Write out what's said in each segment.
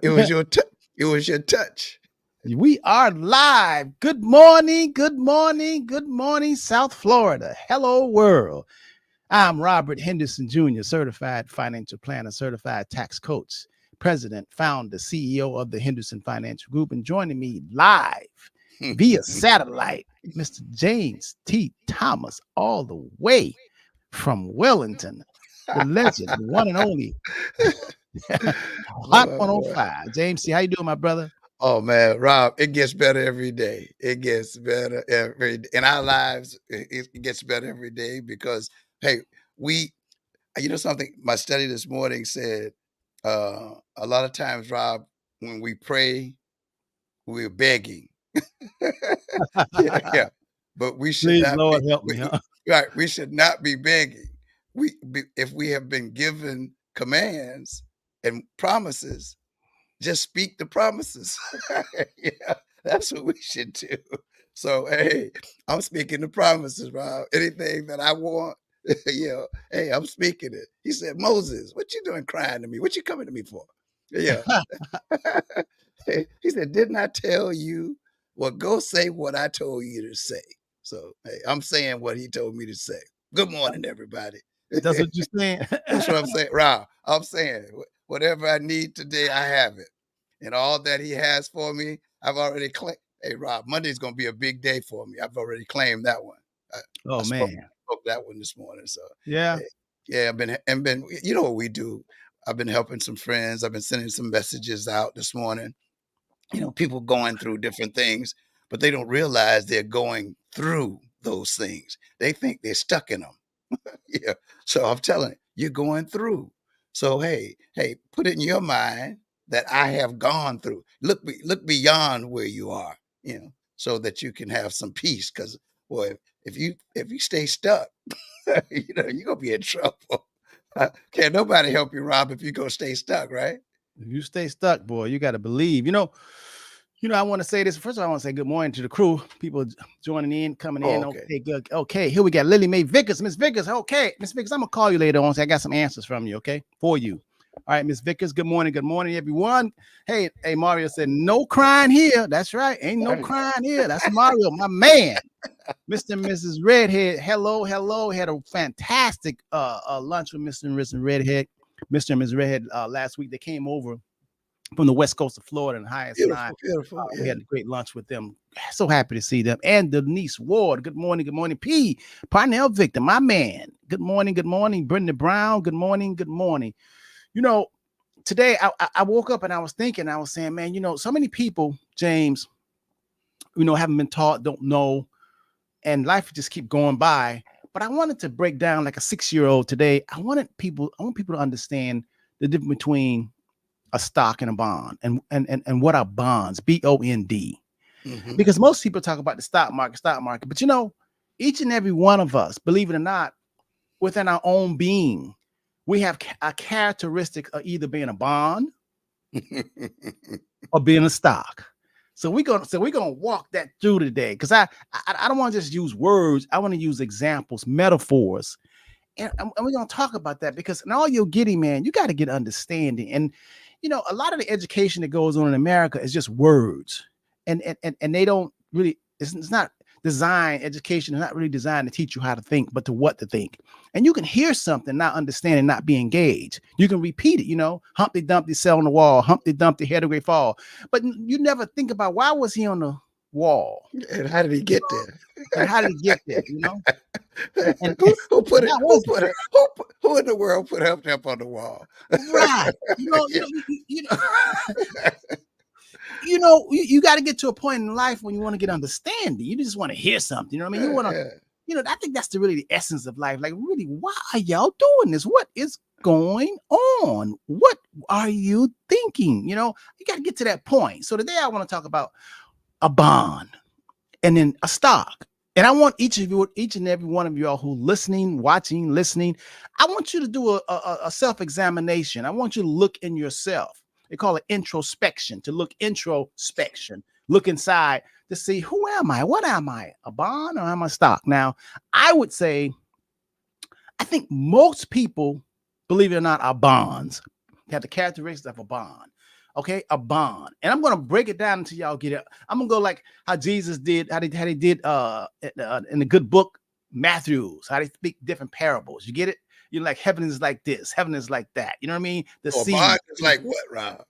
It was your touch. It was your touch. We are live. Good morning, good morning, good morning, South Florida. Hello, world. I'm Robert Henderson Jr., certified financial planner, certified tax coach, president, founder, CEO of the Henderson Financial Group, and joining me live via satellite, Mr. James T. Thomas, all the way from Wellington, the legend, the one and only Hot 105. James C., how you doing, my brother? Oh man, Rob, it gets better every day. It gets better every day. In our lives. It gets better every day because hey, we, something. My study this morning said a lot of times, Rob, when we pray, we're begging. Yeah, but we should Please, not be. Lord, help me. Huh? Right, we should not be begging. If we have been given commands and promises, just speak the promises. Yeah, that's what we should do. So, hey, I'm speaking the promises, Rob. Anything that I want, hey, I'm speaking it. He said, Moses, what you doing crying to me? What you coming to me for? Yeah. He said, didn't I tell you? Well, go say what I told you to say. So, hey, I'm saying what he told me to say. Good morning, everybody. That's what you're saying. That's what I'm saying, Rob. I'm saying whatever I need today, I have it. And all that he has for me, I've already claimed. Hey, Rob, Monday's going to be a big day for me. I've already claimed that one. I Oh spoke man, that one this morning. So, yeah. hey, yeah, I've been, you know what we do? I've been helping some friends. I've been sending some messages out this morning. People going through different things, but they don't realize they're going through those things. They think they're stuck in them. Yeah. So I'm telling you, you're going through. So hey, put it in your mind that I have gone through. Look beyond where you are, so that you can have some peace. Because boy, if you stay stuck, you're gonna be in trouble. Can't nobody help you, Rob, if you're gonna stay stuck, right? If you stay stuck, boy, you got to believe. I want to say this. First of all, I want to say good morning to the crew. People joining in, coming Oh, in. okay. Okay, good. Okay, here we got Lily Mae Vickers. Miss Vickers, okay. Miss Vickers, I'm going to call you later on. So I got some answers from you, okay, for you. All right, Miss Vickers, good morning, everyone. Hey, Mario said, no crying here. That's right. Ain't no crying here. That's Mario, my man. Mr. and Mrs. Redhead, hello. Had a fantastic lunch with Mr. and Mrs. Redhead. Mr. and Mrs. Redhead last week. They came over from the west coast of Florida and High Sinai. Beautiful. We had a great lunch with them. So happy to see them. And Denise Ward. Good morning. P. Parnell Victor, my man. Good morning. Brenda Brown. Good morning. Today I woke up and I was thinking, I was saying, man, so many people, James, haven't been taught, don't know, and life just keep going by. But I wanted to break down like a 6-year-old today. I want people to understand the difference between a stock and a bond and what are bonds, BOND. Mm-hmm. Because most people talk about the stock market, but each and every one of us, believe it or not, within our own being, we have a characteristic of either being a bond or being a stock. So we're gonna walk that through today, because I don't want to just use words. I want to use examples, metaphors, and we're gonna talk about that, because in all you're getting, man, you got to get understanding. And a lot of the education that goes on in America is just words, and they don't really. It's not designed. Education is not really designed to teach you how to think, but to what to think. And you can hear something, not understand, and not be engaged. You can repeat it. Humpty Dumpty sat on the wall. Humpty Dumpty had a great fall. But you never think about, why was he on the wall? And how did he get there? And how did he get there? And who put it? that was Who in the world put Humpty up on the wall? right. You got to get to a point in life when you want to get understanding. You just want to hear something. You know what I mean? You want to, I think that's really the essence of life. Like, really, why are y'all doing this? What is going on? What are you thinking? You got to get to that point. So today I want to talk about a bond and then a stock. And I want each and every one of y'all who watching, listening, I want you to do a self-examination. I want you to look in yourself. They call it introspection, look inside to see, who am I? What am I? A bond or am I stock? Now, I would say, I think most people, believe it or not, are bonds. They have the characteristics of a bond. Okay, a bond. And I'm gonna break it down until y'all get it. I'm gonna go like how Jesus did, how they did in the good book Matthews, how they speak different parables. You get it? You're like, heaven is like this, heaven is like that. You know what I mean? The So a sea. bond is like what, Rob?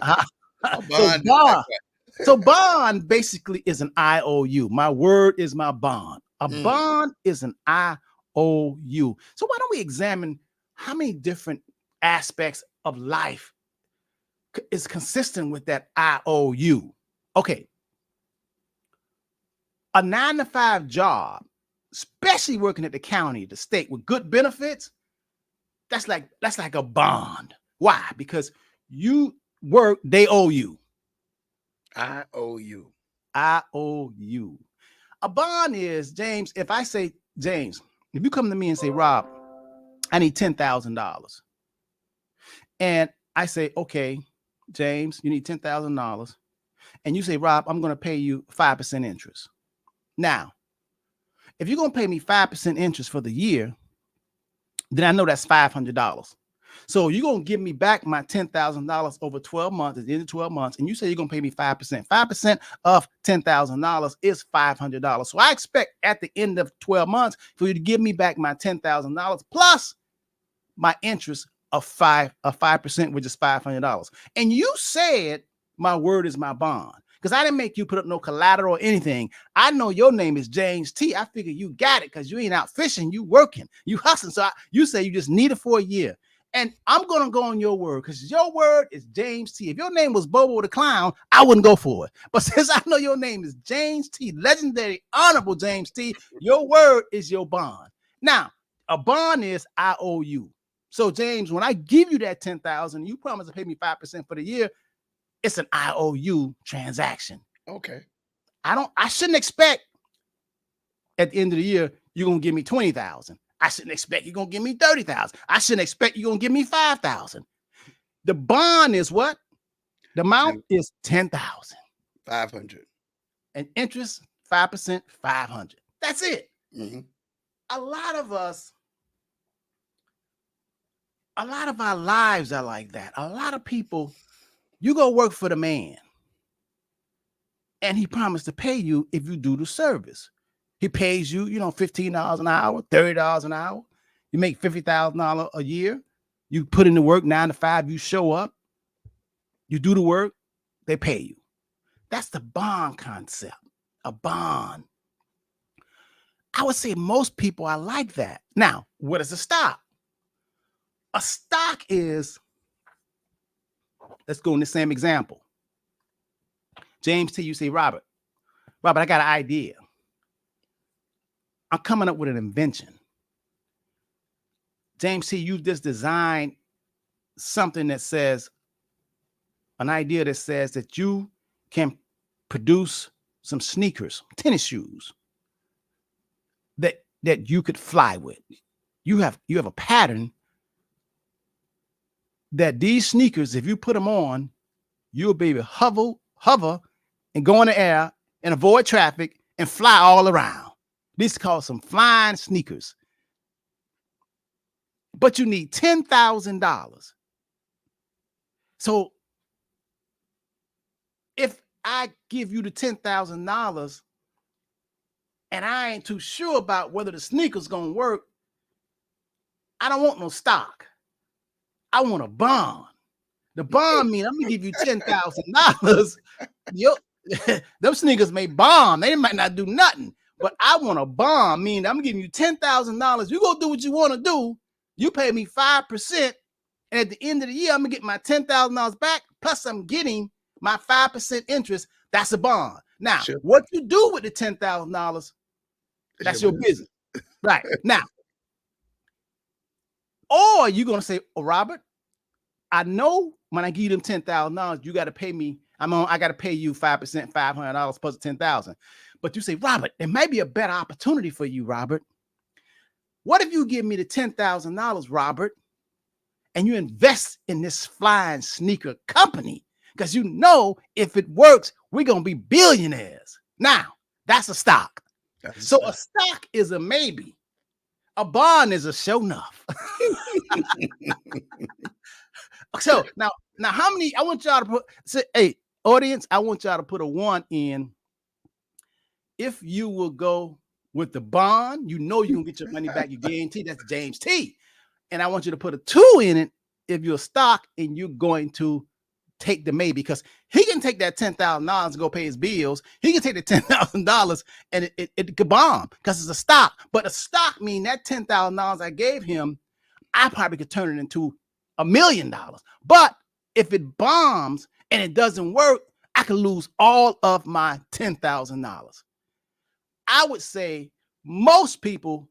Uh-huh. A So bond is like bond. what? So bond basically is an IOU. My word is my bond. A Mm. bond is an IOU. So why don't we examine how many different aspects of life is consistent with that IOU? Okay. A 9-to-5 job, especially working at the county, the state with good benefits, that's like a bond. Why? Because you work, they owe you. IOU. IOU. A bond is, James, if I say, James, if you come to me and say, Rob, I need $10,000. And I say, okay, James, you need $10,000. And you say, Rob, I'm going to pay you 5% interest. Now, if you're going to pay me 5% interest for the year, then I know that's $500. So you're going to give me back my $10,000 over 12 months, at the end of 12 months, and you say you're going to pay me 5%. 5% of $10,000 is $500. So I expect at the end of 12 months for you to give me back my $10,000 plus my interest of 5%, which is $500. And you said my word is my bond. Because I didn't make you put up no collateral or anything. I know your name is James T. I figure you got it because you ain't out fishing. You working. You hustling. So you say you just need it for a year. And I'm going to go on your word because your word is James T. If your name was Bobo the Clown, I wouldn't go for it. But since I know your name is James T., legendary, honorable James T., your word is your bond. Now, a bond is IOU. So, James, when I give you that $10,000, you promise to pay me 5% for the year. It's an IOU transaction. Okay. I shouldn't expect at the end of the year, you're going to give me 20,000. I shouldn't expect you're going to give me 30,000. I shouldn't expect you're going to give me 5,000. The bond is what? The amount is 10,000. 500. And interest, 5%, 500. That's it. Mm-hmm. A lot of our lives are like that. A lot of people, you go work for the man and he promised to pay you if you do the service. He pays you, $15 an hour, $30 an hour. You make $50,000 a year. You put in the work 9 to 5, you show up, you do the work, they pay you. That's the bond concept, a bond. I would say most people are like that. Now, what is a stock? A stock is, let's go in the same example. James T., you say, Robert, I got an idea. I'm coming up with an invention. James T., you just designed something that says, an idea that says that you can produce some sneakers, tennis shoes that you could fly with. You have a pattern that these sneakers, if you put them on, you'll be able to hover and go in the air and avoid traffic and fly all around. This is called some flying sneakers. But you need $10,000. So if I give you the $10,000 and I ain't too sure about whether the sneakers gonna work, I don't want no stock. I want a bond. The bond means I'm gonna give you $10,000. Them sneakers may bomb. They might not do nothing, but I want a bond. Meaning I'm giving you $10,000. You go do what you want to do. You pay me 5%, and at the end of the year, I'm gonna get my $10,000 back. Plus, I'm getting my 5% interest. That's a bond. Now, what you do with the $10,000, that's your business. Right. Now, or you're gonna say, oh, Robert, I know when I give you them $10,000, you got to pay me. I got to pay you 5%, $500 plus $10,000. But you say, Robert, it might be a better opportunity for you, Robert. What if you give me the $10,000, Robert, and you invest in this flying sneaker company? Because you know if it works, we're gonna be billionaires. Now, that's a stock. A stock is a maybe. A bond is a sure enough. So now Now, how many? I want y'all to put. Say, hey, audience, I want y'all to put a 1 in. If you will go with the bond, you know you can get your money back. You guarantee. That's James T. And I want you to put a 2 in it if you're a stock and you're going to take the maybe, because he can take that $10,000 and go pay his bills. He can take the $10,000 and it could bomb because it's a stock. But a stock mean that $10,000 I gave him, I probably could turn it into $1 million. But if it bombs and it doesn't work, I could lose all of my $10,000. I would say most people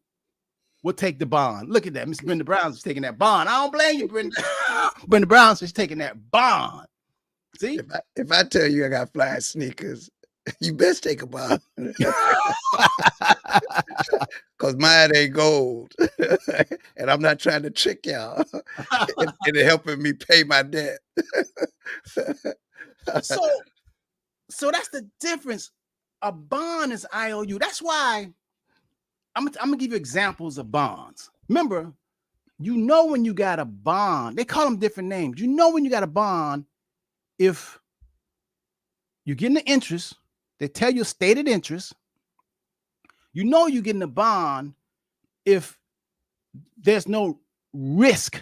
will take the bond. Look at that. Miss Brenda Brown is taking that bond. I don't blame you, Brenda. Brenda Brown is taking that bond. See? If I tell you I got flying sneakers, you best take a bond. Because mine ain't gold. And I'm not trying to trick y'all. It's helping me pay my debt. So that's the difference. A bond is IOU. That's why I'm gonna give you examples of bonds. Remember, you know when you got a bond, they call them different names. You know when you got a bond, if you're getting the interest, they tell you stated interest. You know you're getting a bond if there's no risk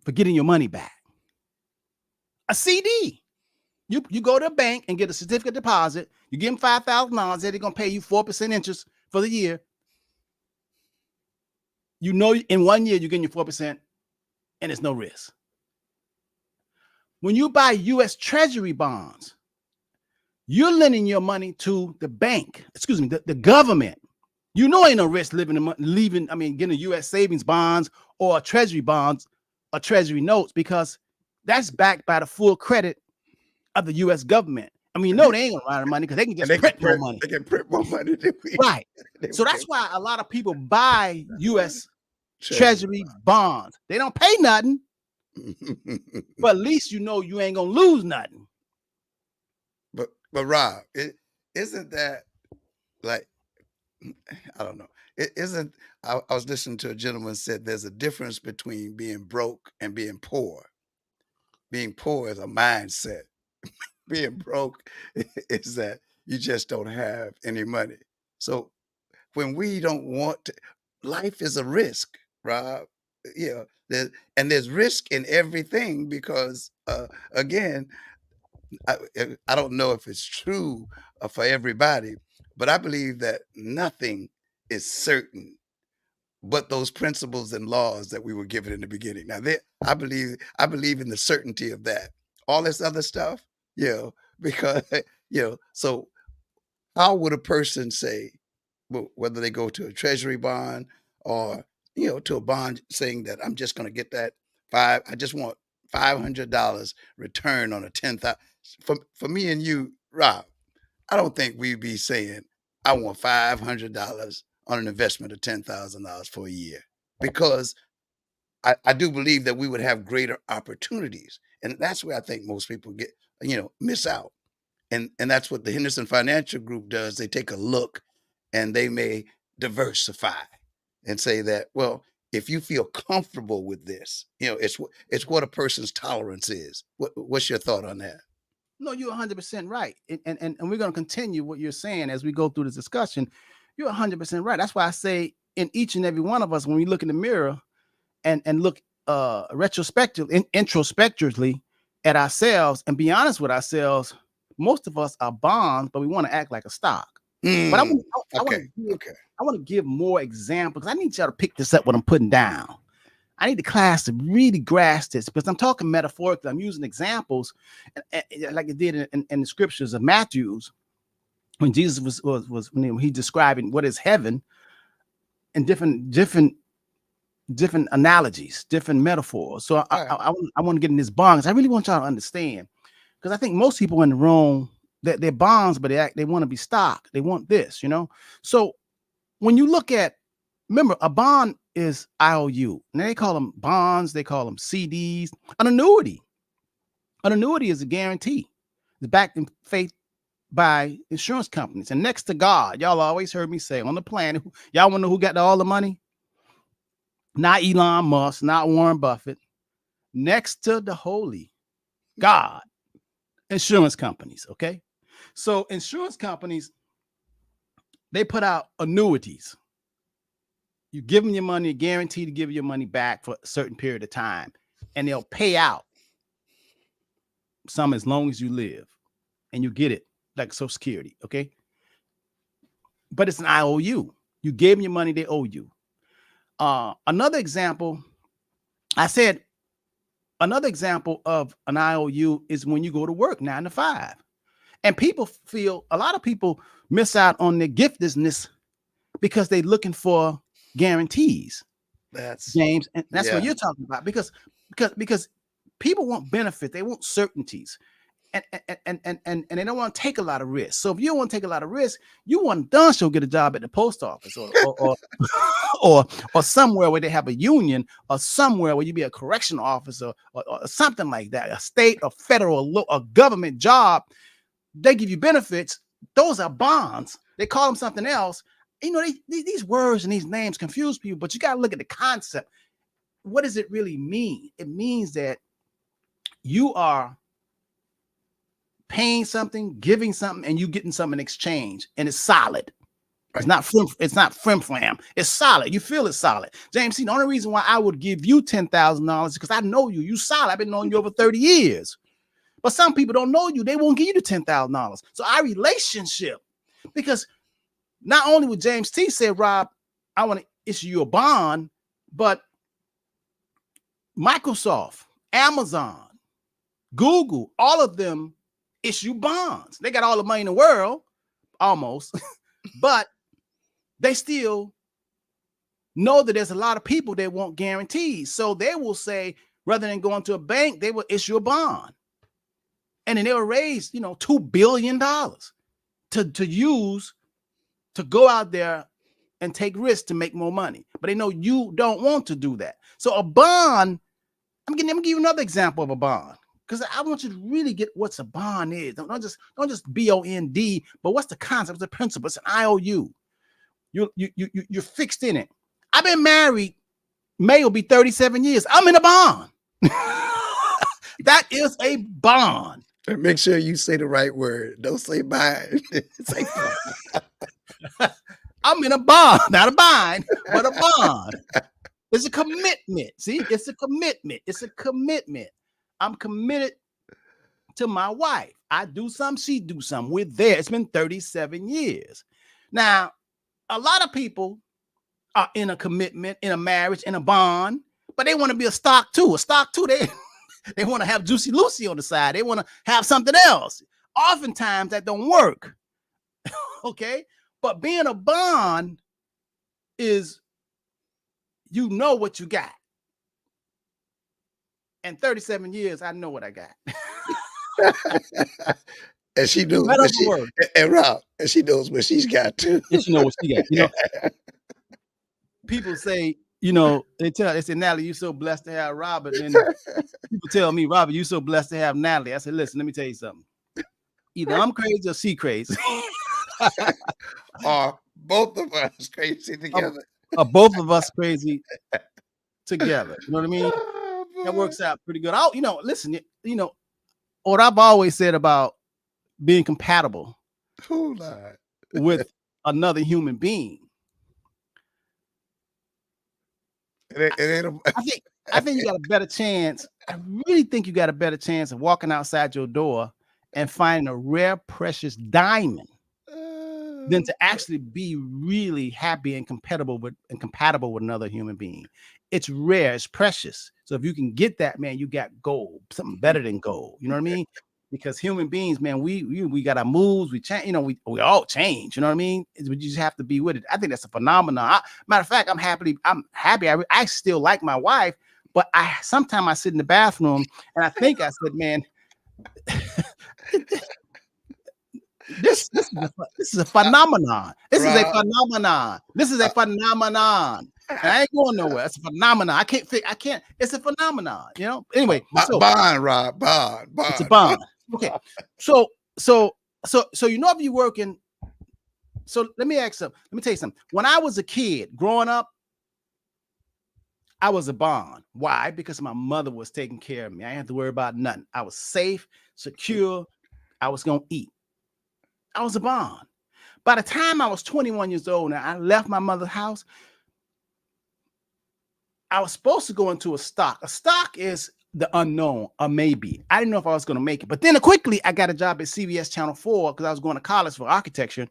for getting your money back. A CD. You go to a bank and get a certificate deposit. You give them $5,000. They're going to pay you 4% interest for the year. You know in 1 year you're getting your 4% and it's no risk. When you buy U.S. Treasury bonds, you're lending your money to the bank, excuse me, the government. You know ain't no risk getting a U.S. savings bonds or treasury bonds or treasury notes, because that's backed by the full credit of the U.S. government. I mean, no, they ain't gonna run out of money because they can just print more money. They can print more money than we. Right. So that's why a lot of people buy U.S. Treasury bonds. They don't pay nothing, but at least you know you ain't gonna lose nothing. But Rob, isn't that like, I don't know. It isn't. I was listening to a gentleman said there's a difference between being broke and being poor. Being poor is a mindset. Being broke is that you just don't have any money. So when we don't want to, life is a risk, Rob. Yeah, there's risk in everything because again, I don't know if it's true for everybody, but I believe that nothing is certain but those principles and laws that we were given in the beginning. Now, I believe in the certainty of that. All this other stuff, because so how would a person say, whether they go to a treasury bond or to a bond, saying that I'm just going to get that I just want $500 return on a 10,000. For me and you, Rob, I don't think we'd be saying I want $500 on an investment of $10,000 for a year, because I do believe that we would have greater opportunities, and that's where I think most people get miss out, and that's what the Henderson Financial Group does. They take a look, and they may diversify and say that, well, if you feel comfortable with this, it's what a person's tolerance is. What's your thought on that? No, you're 100% right. And we're going to continue what you're saying as we go through this discussion. You're 100% right. That's why I say in each and every one of us, when we look in the mirror and look introspectively at ourselves and be honest with ourselves, most of us are bonds, but we want to act like a stock. But I want to give more examples. I need y'all to pick this up what I'm putting down. I need the class to really grasp this, because I'm talking metaphorically. I'm using examples like it did in the scriptures of Matthew's, when Jesus was when he describing what is heaven, and different analogies, different metaphors. So I want to get in this bond, because I really want y'all to understand, because I think most people in the room, that they're bonds, but they want to be stock. They want this, So when you look at, remember, a bond is IOU. And they call them bonds. They call them CDs. An annuity is a guarantee. It's backed in faith by insurance companies. And next to God, y'all always heard me say on the planet, y'all want to know who got all the money? Not Elon Musk, not Warren Buffett, next to the holy God, insurance companies. Okay. So insurance companies, they put out annuities. You give them your money, guaranteed to give you your money back for a certain period of time, and they'll pay out some as long as you live, and you get it like Social Security. Okay. But it's an IOU. You gave them your money, they owe you. Another example, another example of an IOU is when you go to work 9 to 5. And a lot of people miss out on their giftedness because they're looking for guarantees. That's James, and that's what yeah. you're talking about, because people want benefit, they want certainties, and they don't want to take a lot of risk. So if you don't want to take a lot of risk, you want done she'll get a job at the post office or somewhere where they have a union, or somewhere where you be a correctional officer, or something like that, a state or federal or government job. They give you benefits. Those are bonds. They call them something else. You know, these words and these names confuse people, but you got to look at the concept. What does it really mean? It means that you are paying something, giving something, and you getting something in exchange, and it's solid. Right. It's not flim flam. It's solid. You feel it's solid. James, see, the only reason why I would give you $10,000 is because I know you. You solid. I've been knowing you over 30 years. But some people don't know you. They won't give you the $10,000. So our relationship, because not only would James T say, Rob, I want to issue you a bond, but Microsoft, Amazon, Google, all of them issue bonds. They got all the money in the world, almost, but they still know that there's a lot of people that want guarantees. So they will say, rather than going to a bank, they will issue a bond. And then they'll raise, $2 billion to use to go out there and take risks to make more money. But they know you don't want to do that. So a bond, I'm gonna give you another example of a bond, because I want you to really get what a bond is. Don't just BOND, but what's the concept, what's the principle? It's an IOU. You're fixed in it. I've been married, May will be 37 years. I'm in a bond. That is a bond. Make sure you say the right word. Don't say bind. Say bond. I'm in a bond, not a bind, but a bond. It's a commitment. See, it's a commitment. It's a commitment. I'm committed to my wife. I do something, she do something. We're there. It's been 37 years. Now, a lot of people are in a commitment, in a marriage, in a bond, but they want to be a stock too. A stock too, they want to have Juicy Lucy on the side. They want to have something else. Oftentimes that don't work. Okay. But being a bond is, you know what you got. And 37 years, I know what I got. And she knows Right what and Rob, and she knows what she's got too. And she knows what she got. People say, they say, Natalie, you're so blessed to have Robert. And people tell me, Robert, you're so blessed to have Natalie. I said, listen, let me tell you something. Either I'm crazy or she crazy. Or both of us crazy together. Or both of us crazy together. You know what I mean? That works out pretty good. Listen, what I've always said about being compatible with another human being. I think you got a better chance. I really think you got a better chance of walking outside your door and finding a rare, precious diamond than to actually be really happy and compatible with another human being. It's rare, it's precious. So if you can get that, man, you got gold, something better than gold. You know what I mean? Because human beings, man, we got our moods, we change, we all change, you know what I mean? You just have to be with it. I think that's a phenomenon. Matter of fact, I'm happy. I still like my wife, but sometimes I sit in the bathroom and I think I said, man, this is a phenomenon. This is a phenomenon. This is a phenomenon. And I ain't going nowhere. It's a phenomenon. I can't. It's a phenomenon. Anyway, bond, Rob. Bond. It's a bond. Okay. So if you're working. So let me tell you something. When I was a kid growing up, I was a bond. Why? Because my mother was taking care of me. I didn't have to worry about nothing. I was safe, secure. I was going to eat. I was a bond. By the time I was 21 years old and I left my mother's house, I was supposed to go into a stock. A stock is the unknown, a maybe. I didn't know if I was going to make it. But then quickly, I got a job at CBS Channel 4 because I was going to college for architecture.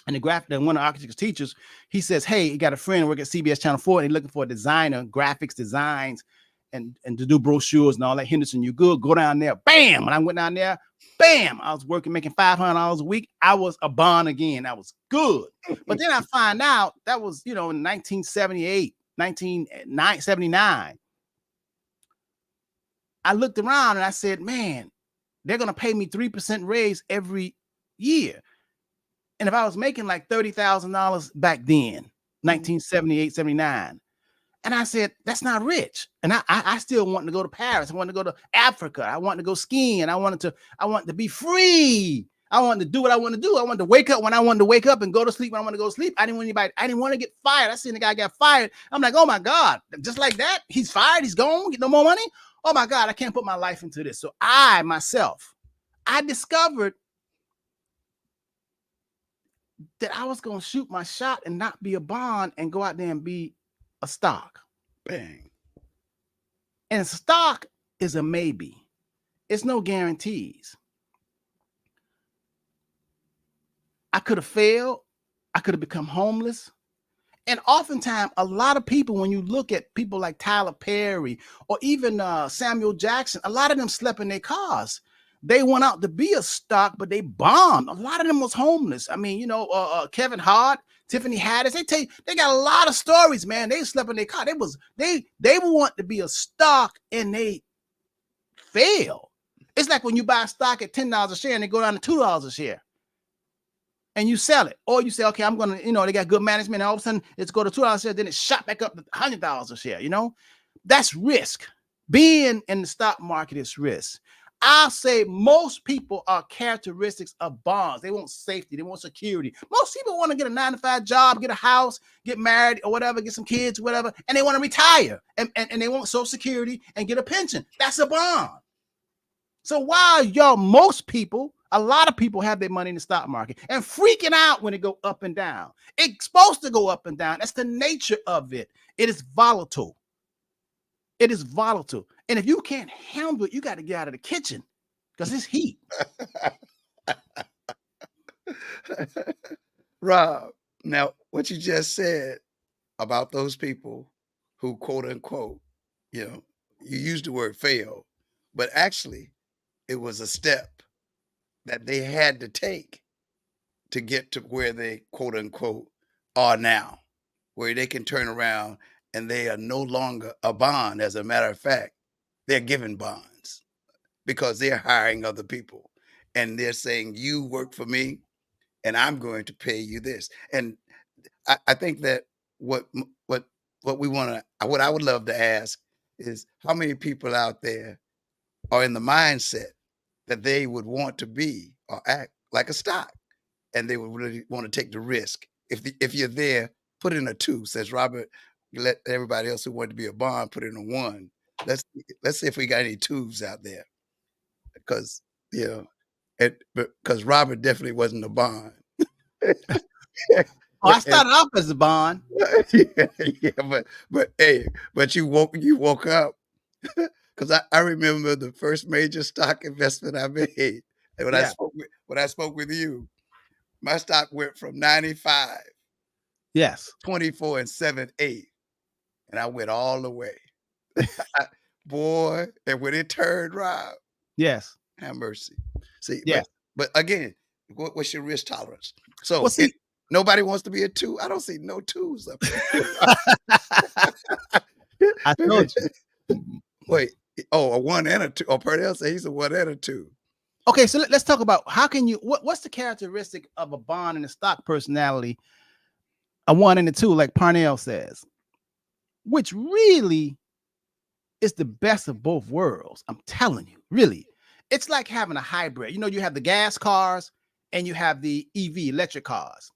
And one of the architecture teachers, he says, hey, he got a friend working at CBS Channel 4 and he's looking for a designer, graphics designs, and to do brochures and all that. Henderson, you good? Go down there. Bam! When I went down there, bam! I was working, making $500 a week. I was a bond again. I was good. But then I find out that was, in 1978, 1979. I looked around and I said, man, they're going to pay me 3% raise every year. And if I was making like $30,000 back then, 1978, 79, and I said, that's not rich. And I still wanted to go to Paris. I wanted to go to Africa. I wanted to go skiing. I wanted to be free. I wanted to do what I wanted to do. I wanted to wake up when I wanted to wake up and go to sleep when I wanted to go to sleep. I didn't want to get fired. I seen the guy got fired. I'm like, oh my God, just like that. He's fired. He's gone. Get no more money. Oh my God, I can't put my life into this. So I discovered that I was going to shoot my shot and not be a bond and go out there and be a stock. Bang. And stock is a maybe. It's no guarantees. I could have failed. I could have become homeless. And oftentimes, a lot of people, when you look at people like Tyler Perry or even Samuel Jackson, a lot of them slept in their cars. They went out to be a stock, but they bombed. A lot of them was homeless. I mean, Kevin Hart, Tiffany Haddish, they got a lot of stories, man. They slept in their car. They want to be a stock and they fail. It's like when you buy a stock at $10 a share and they go down to $2 a share. And you sell it, or you say, okay, I'm going to, they got good management. And all of a sudden it's go to $2 a share. Then it shot back up to $100 a share. That's risk. Being in the stock market is risk. I'll say most people are characteristics of bonds. They want safety. They want security. Most people want to get a 9-to-5 job, get a house, get married or whatever, get some kids, whatever. And they want to retire and they want Social Security and get a pension. That's a bond. So while a lot of people have their money in the stock market and freaking out when it go up and down. It's supposed to go up and down. That's the nature of it. It is volatile. It is volatile. And if you can't handle it, you got to get out of the kitchen because it's heat. Rob, now what you just said about those people who quote unquote, you used the word fail, but actually it was a step that they had to take to get to where they quote unquote are now, where they can turn around and they are no longer a bond. As a matter of fact, they're giving bonds because they're hiring other people and they're saying, you work for me and I'm going to pay you this. And I think that what I would love to ask is how many people out there are in the mindset that they would want to be or act like a stock and they would really want to take the risk. If you're there, put in a 2, says Robert. Let everybody else who wanted to be a bond put in a 1. Let's see if we got any 2s out there, because because Robert definitely wasn't a bond. I started off as a bond. Yeah, but you woke up because I remember the first major stock investment I made, and when I spoke with you, my stock went from 95, yes, 24 and 7/8. And I went all the way. Boy, and when it turned, Rob, yes, have mercy. See, yes. but again, what's your risk tolerance? So well, see, nobody wants to be a 2. I don't see no 2s up there. I told you. Wait, a 1 and a 2. Oh, Purnell said he's a 1 and a 2. Okay, so let's talk about how can you what's the characteristic of a bond and a stock personality? A 1 and a 2, like Parnell says, which really is the best of both worlds. I'm telling you, really. It's like having a hybrid. You have the gas cars and you have the EV electric cars.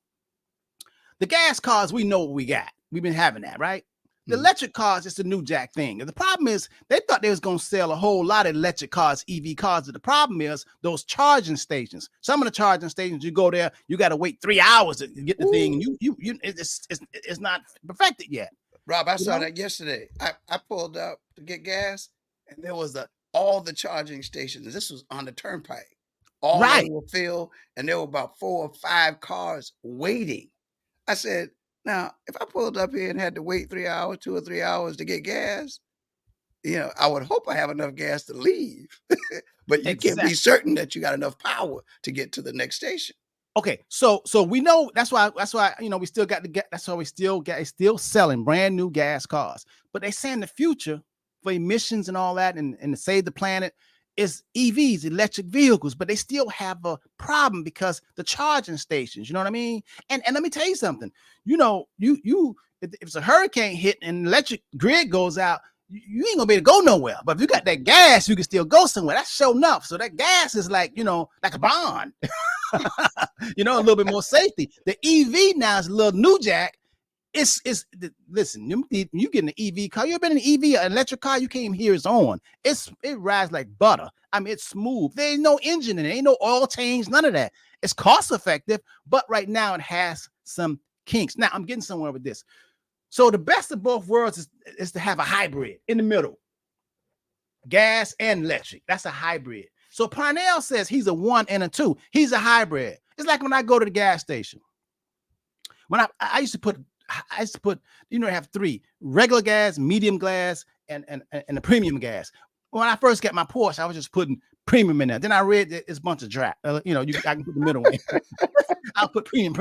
The gas cars, we know what we got. We've been having that, right? The Mhm. electric cars is the new jack thing. And the problem is they thought they was going to sell a whole lot of electric cars, EV cars. But the problem is those charging stations. Some of the charging stations, you go there, you got to wait 3 hours to get the thing, and Ooh. it's not perfected yet. Rob, I You saw know? that yesterday. I pulled up to get gas, and there was all the charging stations. This was on the turnpike. All of Right. them were filled, and there were about 4 or 5 cars waiting. I said, "Now, if I pulled up here and had to wait 3 hours, 2 or 3 hours to get gas, I would hope I have enough gas to leave." But you can't be Exactly. certain that you got enough power to get to the next station. Okay, so we know that's why we still got to get that's why we still get still selling brand new gas cars. But they say in the future for emissions and all that and to save the planet is EVs, electric vehicles, but they still have a problem because the charging stations, you know what I mean? And let me tell you something. If it's a hurricane hit and the electric grid goes out, you ain't gonna be able to go nowhere. But if you got that gas, you can still go somewhere. That's sure enough. So that gas is like, like a bond. A little bit more safety. The EV now is a little new jack. Listen, you get an EV car. You ever been in an EV, an electric car? You can't even hear it's on. It rides like butter. I mean, it's smooth. There ain't no engine in it, ain't no oil change, none of that. It's cost effective, but right now it has some kinks. Now I'm getting somewhere with this. So the best of both worlds is to have a hybrid in the middle, gas and electric. That's a hybrid. So Parnell says he's a 1 and a 2. He's a hybrid. It's like when I go to the gas station. When I used to put, have 3: regular gas, medium gas, and the premium gas. When I first got my Porsche, I was just putting premium in there. Then I read that it's a bunch of dry. I can put the middle one. I'll put premium.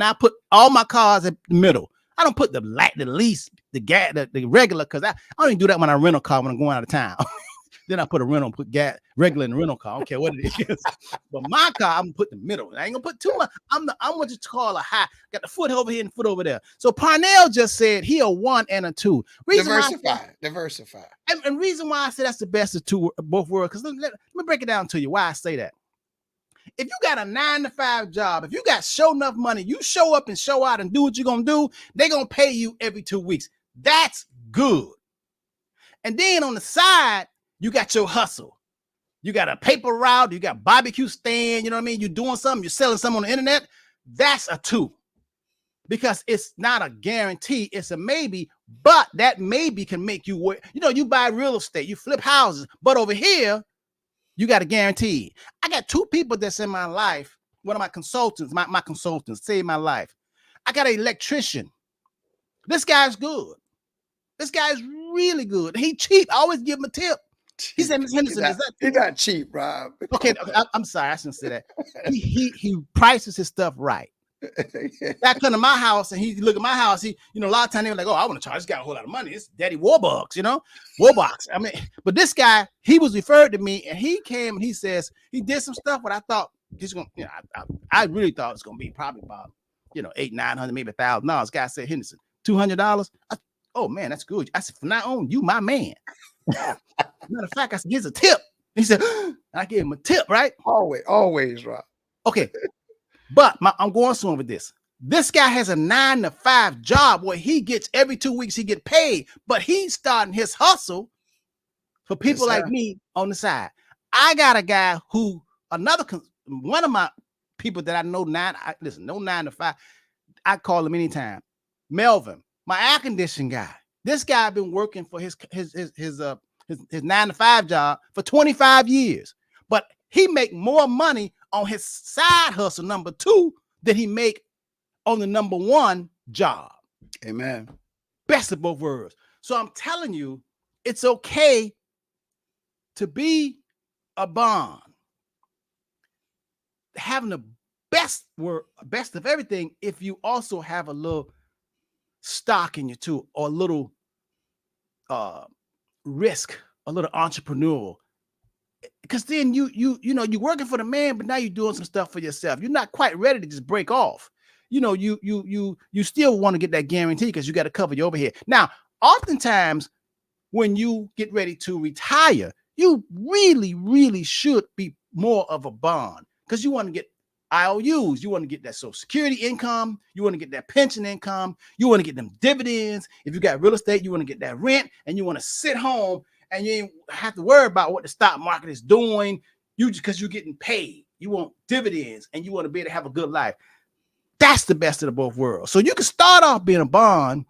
I put all my cars in the middle. I don't put the least, the gas, the regular, because I don't even do that when I rent a car when I'm going out of town. Then I put a rental, put gas regular in the rental car. I don't care what it is. But my car, I'm gonna put the middle. I ain't gonna put too much. I'm what you call a high. Got the foot over here and the foot over there. So Parnell just said he a 1 and a 2. Diversify. And reason why I say that's the best of both worlds, because let me break it down to you why I say that. If you got a 9-to-5 job, if you got show enough money, you show up and show out and do what you're gonna do, they're gonna pay you every 2 weeks. That's good. And then on the side, you got your hustle. You got a paper route, you got barbecue stand, you know what I mean? You're doing something, you're selling something on the internet. That's a 2. Because it's not a guarantee, it's a maybe, but that maybe can make you work. You buy real estate, you flip houses, but over here, you got a guarantee. I got 2 people that's in my life. One of my consultants, my consultants saved my life. I got an electrician. This guy's good. This guy's really good. He cheap. I always give him a tip. He said, Ms. Henderson, is that He's not cheap, Rob. okay? I'm sorry, I shouldn't say that. He prices his stuff right. That come to my house and he look at my house. A lot of times they were like, "Oh, I want to charge this guy a whole lot of money. It's Daddy Warbucks, Warbucks." I mean, but this guy, he was referred to me, and he came and he says he did some stuff. But I thought he's gonna, I really thought it's gonna be probably about, $800-900, maybe $1,000. Guy said, Henderson, $200. Oh man, that's good. I said, from now on, you my man. Matter of fact, I said, here's a tip. He said, I gave him a tip, right? Always, Rob. Okay. But I'm going somewhere with this. This guy has a 9-to-5 job where he gets every 2 weeks, he get paid, but he's starting his hustle for people like me on the side. I got a guy who, one of my people that I know, no 9-to-5, I call him anytime. Melvin, my air conditioning guy. This guy been working for his 9-to-5 job for 25 years, but he make more money on his side hustle number 2 than he make on the number 1 job. Amen. Best of both worlds. So I'm telling you, it's okay to be a bond. Having the best of everything, if you also have a little stock in you too, or a little risk, a little entrepreneurial. Because then you're working for the man, but now you're doing some stuff for yourself. You're not quite ready to just break off. You still want to get that guarantee because you got to cover your overhead. Now, oftentimes when you get ready to retire, you really, really should be more of a bond because you want to get IOUs. You want to get that Social Security income. You want to get that pension income. You want to get them dividends. If you got real estate, you want to get that rent, and you want to sit home and you ain't have to worry about what the stock market is doing. Because you're getting paid. You want dividends, and you want to be able to have a good life. That's the best of the both worlds. So you can start off being a bond,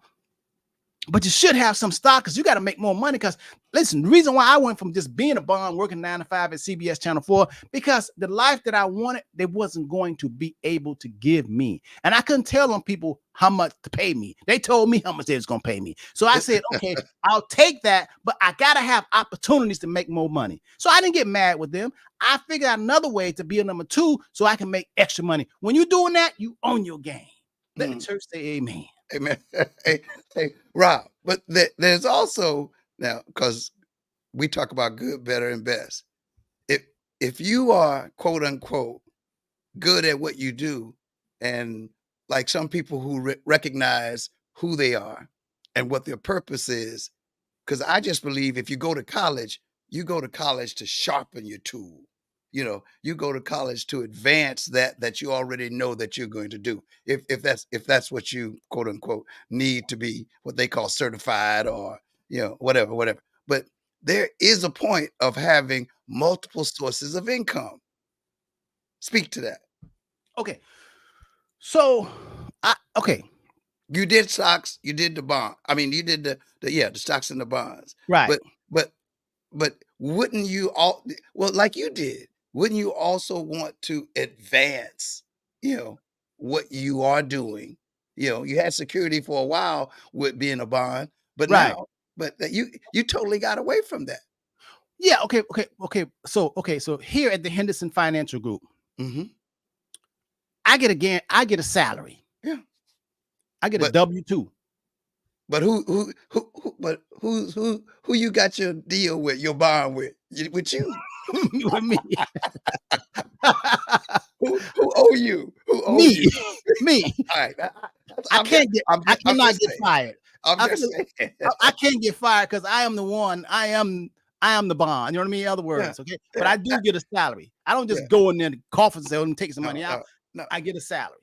but you should have some stock because you got to make more money. Because listen, the reason why I went from just being a bond, working 9 to 5 at CBS Channel 4, because the life that I wanted, they wasn't going to be able to give me. And I couldn't tell them people how much to pay me. They told me how much they was going to pay me. So I said, okay, I'll take that, but I got to have opportunities to make more money. So I didn't get mad with them. I figured out another way to be a number 2 so I can make extra money. When you're doing that, you own your game. Let the church say amen. Amen. Hey, Rob, but there's also now, because we talk about good, better, and best. If you are quote unquote good at what you do, and like some people who recognize who they are and what their purpose is, because I just believe if you go to college, you go to college to sharpen your tool. You go to college to advance that you already know that you're going to do. If that's what you quote unquote need to be what they call certified or whatever. But there is a point of having multiple sources of income. Speak to that. Okay. So you did stocks, you did the bond. I mean, you did the stocks and the bonds. Right. But wouldn't you like you did? Wouldn't you also want to advance, what you are doing? You had security for a while with being a bond, but right. You totally got away from that. Yeah. Okay. So here at the Henderson Financial Group, I get a salary. Yeah. I get a W-2. But who you got your deal with, your bond with? With you. With me. Who owe you? Who owe me? You? Me. All right. I cannot get fired. I'm just saying. I can't get fired because I am the one. I am the bond. You know what I mean? In other words, okay. But I do get a salary. I don't just go in there and cough and say, "Oh, take some money out." No. I get a salary.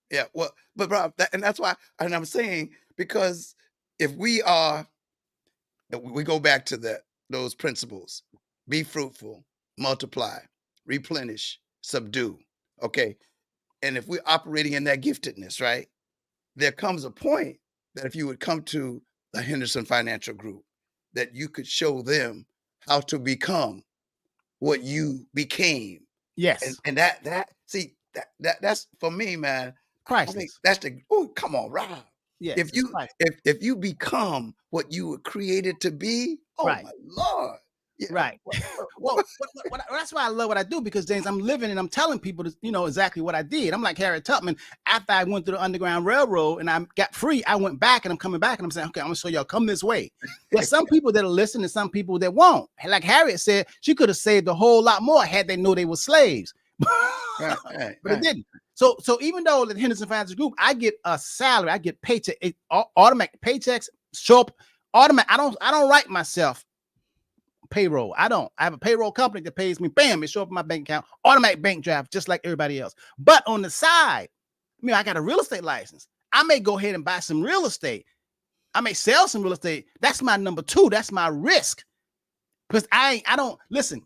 Yeah. Well, but Rob, and that's why, and I'm saying, because if we go back to those principles: be fruitful, multiply, replenish, subdue. Okay. And if we're operating in that giftedness, right, there comes a point that if you would come to the Henderson Financial Group, that you could show them how to become what you became. Yes. And that's for me, man. Priceless. I think come on, Rob. Yeah. If you become what you were created to be, my Lord. Yeah. Right. Well, that's why I love what I do, because James, I'm living and I'm telling people, exactly what I did. I'm like Harriet Tubman. After I went through the Underground Railroad and I got free, I went back and I'm coming back and I'm saying, okay, I'm gonna show y'all, come this way. There's some people that'll listen and some people that won't. Like Harriet said, she could have saved a whole lot more had they known they were slaves. But it didn't. So even though the Henderson Financial Group, I get a salary, I get paycheck, automatic paychecks show up automatic. I don't write myself payroll. I have a payroll company that pays me. Bam, it show up in my bank account, automatic bank draft, just like everybody else. But on the side, I got a real estate license. I may go ahead and buy some real estate. I may sell some real estate. That's my number 2. That's my risk. Because I don't listen.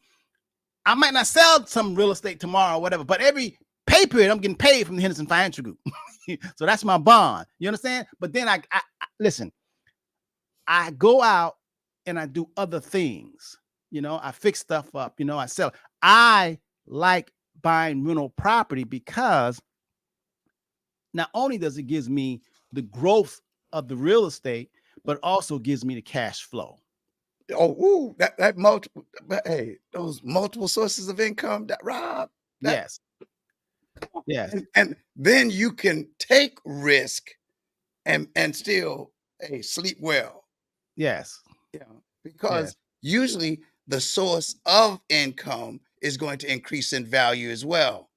I might not sell some real estate tomorrow or whatever, but every pay period I'm getting paid from the Henderson Financial Group. So that's my bond. You understand? But then I listen. I go out and I do other things. I fix stuff up. I sell. I like buying rental property because not only does it gives me the growth of the real estate, but also gives me the cash flow. That multiple. Hey, those multiple sources of income, Rob. Yes. And then you can take risk and still sleep well. Yes. Because usually the source of income is going to increase in value as well.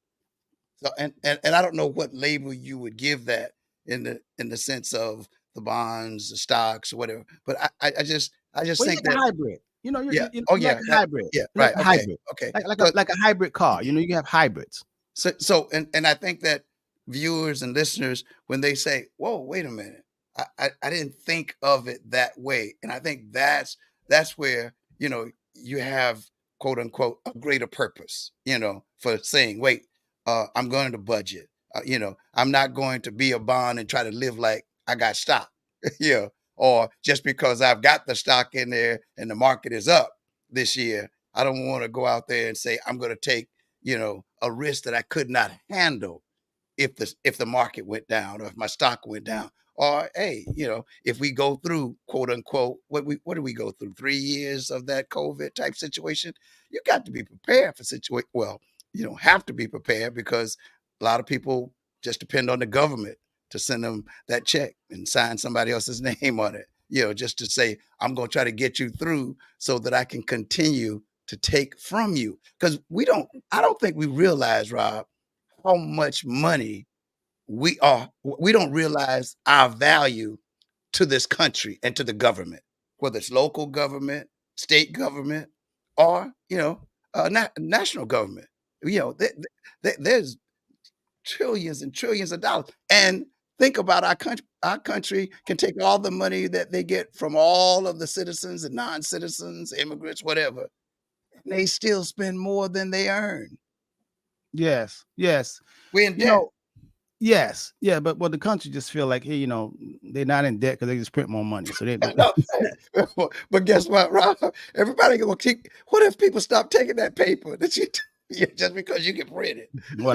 So and I don't know what label you would give that in the sense of the bonds, the stocks, or whatever. But I just think that hybrid. You're yeah. like a hybrid. Yeah. Right. Like a hybrid. Okay. Like a hybrid car. You have hybrids. So I think that viewers and listeners, when they say, "Whoa, wait a minute, I didn't think of it that way," and I think that's where you have quote unquote a greater purpose, for saying, "Wait, I'm going to budget. I'm not going to be a bond and try to live like I got stock, you know, or just because I've got the stock in there and the market is up this year, I don't want to go out there and say I'm going to take." A risk that I could not handle if the market went down or if my stock went down. Or hey, if we go through quote unquote what do we go through 3 years of that COVID type situation, you got to be prepared for situation. Well, you don't have to be prepared because a lot of people just depend on the government to send them that check and sign somebody else's name on it. Just to say I'm going to try to get you through so that I can continue to take from you because I don't think we realize, Rob, how much money we don't realize our value to this country and to the government, whether it's local government, state government, or national government. There's trillions and trillions of dollars, and think about our country. Our country can take all the money that they get from all of the citizens and non-citizens, immigrants, whatever, and they still spend more than they earn. Yes, yes. We're in You debt. know, yes, yeah, but the country just feel like, hey, they're not in debt because they just print more money. So they No, but guess what, Rob? Everybody gonna keep. What if people stop taking that paper that you just because you can print it? well,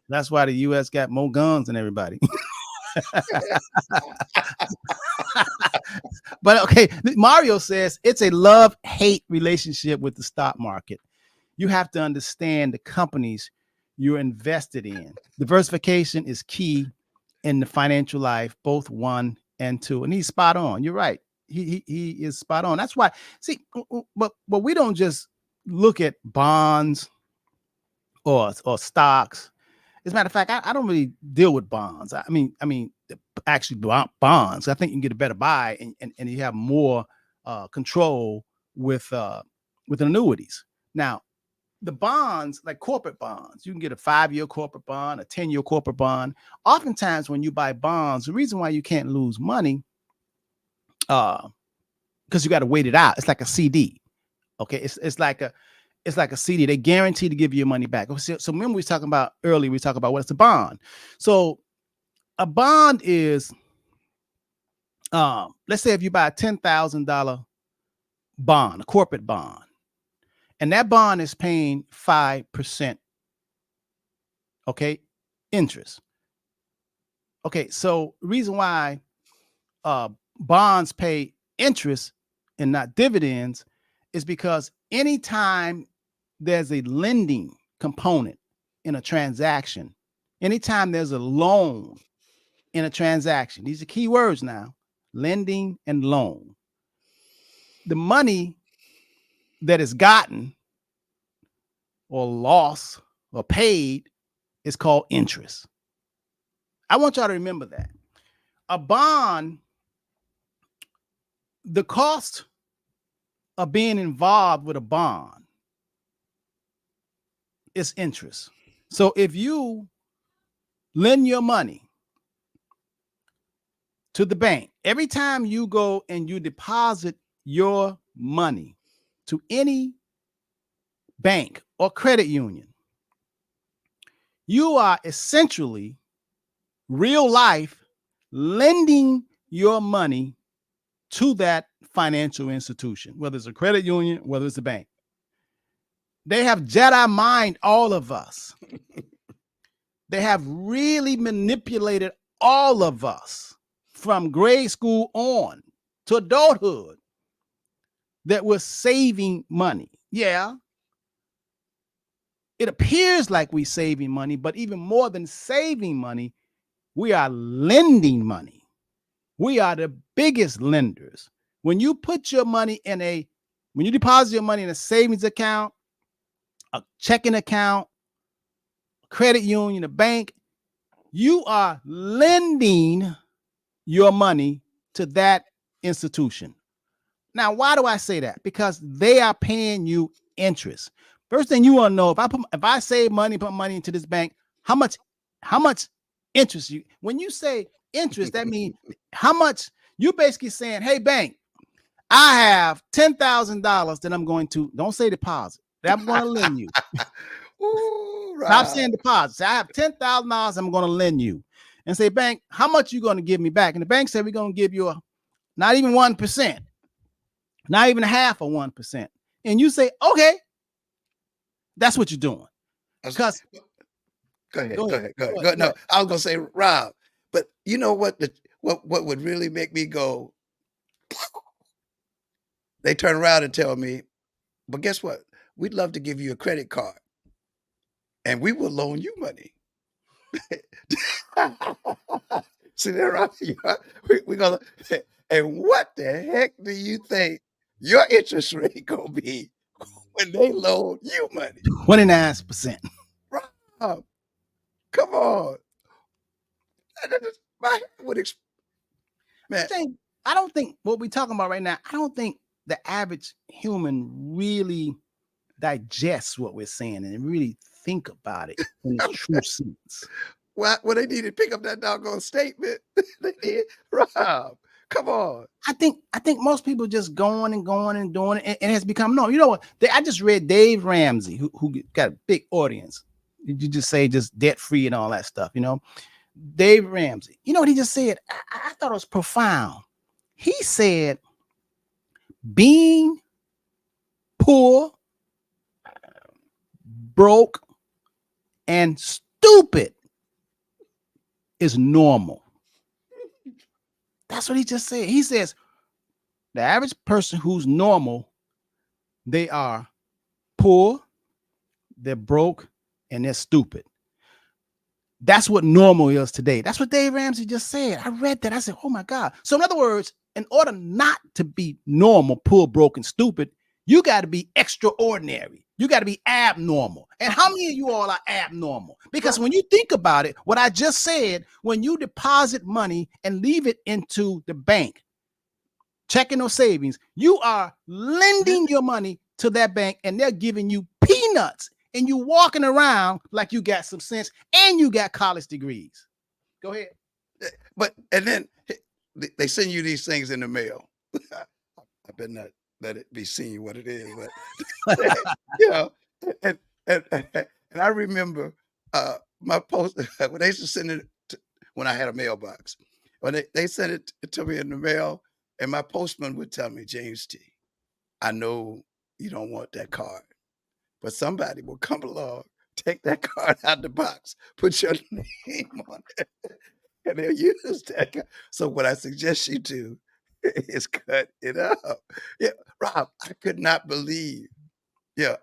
that's why the US got more guns than everybody. But okay, Mario says it's a love-hate relationship with the stock market. You have to understand the companies you're invested in. Diversification is key in the financial life, both 1 and 2. And he's spot on. You're right. He is spot on. That's why, see, but we don't just look at bonds or stocks. As a matter of fact, I don't really deal with bonds. I mean, actually bonds. I think you can get a better buy and you have more control with annuities. Now, the bonds, like corporate bonds, you can get a 5-year corporate bond, a 10-year corporate bond. Oftentimes, when you buy bonds, the reason why you can't lose money, because you got to wait it out. It's like a CD. Okay, it's like a CD. They guarantee to give you your money back. So remember we was talking about earlier. We talked about what's a bond. So a bond is, let's say if you buy a $10,000 bond, a corporate bond, and that bond is paying 5%. Okay, interest. Okay, so reason why bonds pay interest and not dividends is because anytime there's a lending component in a transaction, anytime there's a loan in a transaction, these are key words now: lending and loan. The money that is gotten or lost or paid is called interest. I want y'all to remember that. A bond, the cost of being involved with a bond is interest. So if you lend your money to the bank, every time you go and you deposit your money to any bank or credit union, you are essentially real life lending your money to that financial institution, whether it's a credit union, whether it's a bank. They have Jedi mind all of us. They have really manipulated all of us from grade school on to adulthood that we're saving money. Yeah, it appears like we're saving money, but even more than saving money, we are lending money. We are the biggest lenders. When you put your money when you deposit your money in a savings account, a checking account, a credit union, a bank, you are lending your money to that institution. Now, why do I say that? Because they are paying you interest. First thing you want to know, if I save money, put money into this bank, how much interest you, when you say interest, that means how much you basically saying, hey, bank, I have $10,000 that I'm going to, don't say deposit, that I'm going to lend you. Ooh, Stop Rob. saying deposit. Say, I have $10,000 I'm going to lend you. And say, bank, how much you going to give me back? And the bank said, we're going to give you not even 1%, not even half of 1%. And you say, okay, that's what you're doing. Because Go ahead. No, I was gonna say, Rob, but you know what? What would really make me go? They turn around and tell me, but guess what? We'd love to give you a credit card, and we will loan you money. See that, Rob? We're gonna. And what the heck do you think your interest rate gonna be when they loan you money? 29%. Rob, come on. My head would man. I don't think what we're talking about right now, I don't think the average human really digests what we're saying and really think about it in its true sense. Well, they need to pick up that doggone statement. They did. Rob, come on. I think most people just going and doing it, and it has become no. You know what? I just read Dave Ramsey, who got a big audience. You just say just debt free and all that stuff, you know. Dave Ramsey, you know what he just said? I thought it was profound. He said, being poor, broke, and stupid is normal. That's what he just said. He says the average person who's normal, they are poor, they're broke, and they're stupid. That's what normal is today. That's what Dave Ramsey just said. I read that. I said, oh my God. So in other words, in order not to be normal, poor, broken, stupid, you got to be extraordinary. You got to be abnormal. And how many of you all are abnormal? Because when you think about it, what I just said, when you deposit money and leave it into the bank, checking or savings, you are lending your money to that bank and they're giving you peanuts. And you walking around like you got some sense and you got college degrees. Go ahead. But and then they send you these things in the mail. I better not let it be seen what it is, but you know, and I remember my post when they used to send it when I had a mailbox. When they sent it to me in the mail, and my postman would tell me, James T, I know you don't want that card. But somebody will come along, take that card out the box, put your name on it, and they'll use that card. So what I suggest you do is cut it up. Yeah, Rob, I could not believe. Yeah,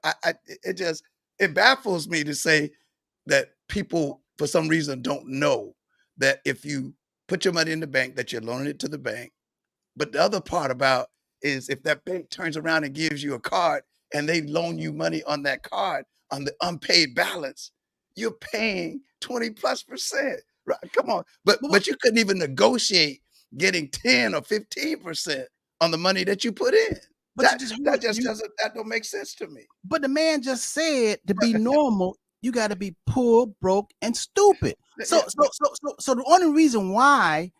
it baffles me to say that people for some reason don't know that if you put your money in the bank, that you're loaning it to the bank. But the other part about is if that bank turns around and gives you a card and they loan you money on that card on the unpaid balance, you're paying 20+%. Right? Come on. But you couldn't even negotiate getting 10 or 15% on the money that you put in. But That don't make sense to me. But the man just said to be normal, you got to be poor, broke, and stupid. So the only reason why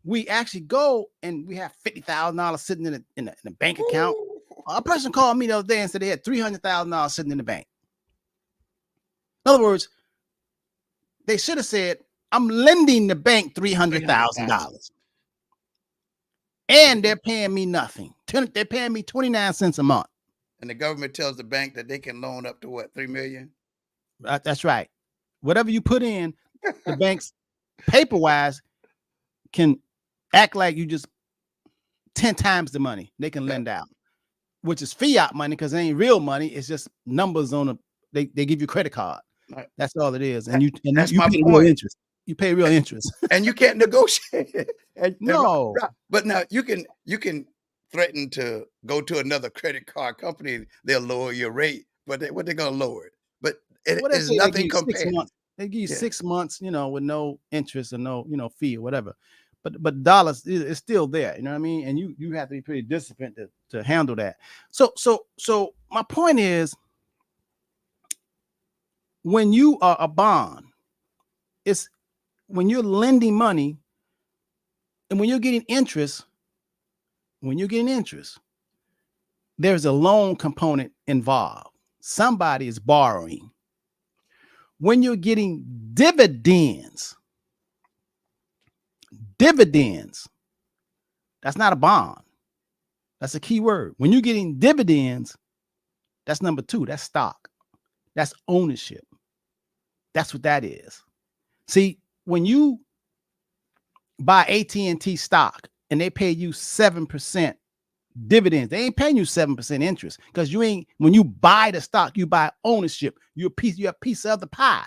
we actually go and we have $50,000 sitting in a bank account. A person called me the other day and said they had $300,000 sitting in the bank. In other words, they should have said, I'm lending the bank $300,000. And they're paying me nothing. They're paying me 29 cents a month. And the government tells the bank that they can loan up to what, 3 million? That's right. Whatever you put in, the banks paper-wise can act like you just 10 times the money they can lend out, which is fiat money because it ain't real money. It's just numbers on they give you a credit card. Right. That's all it is. And you pay real interest. You pay real interest. And you can't negotiate. No. But now you can threaten to go to another credit card company. They'll lower your rate, but what they're going to lower it. But it is nothing compared. They give you 6 months, with no interest or no, fee or whatever. But dollars is still there, you know what I mean? And you have to be pretty disciplined to handle that. So my point is, when you are a bond, it's when you're lending money and when you're getting interest, there's a loan component involved. Somebody is borrowing. When you're getting dividends, that's not a bond. That's a key word. When you're getting dividends, that's number two. That's stock. That's ownership. That's what that is. See, when you buy AT&T stock and they pay you 7% dividends, they ain't paying you 7% interest because when you buy the stock, you buy ownership. You have a piece of the pie.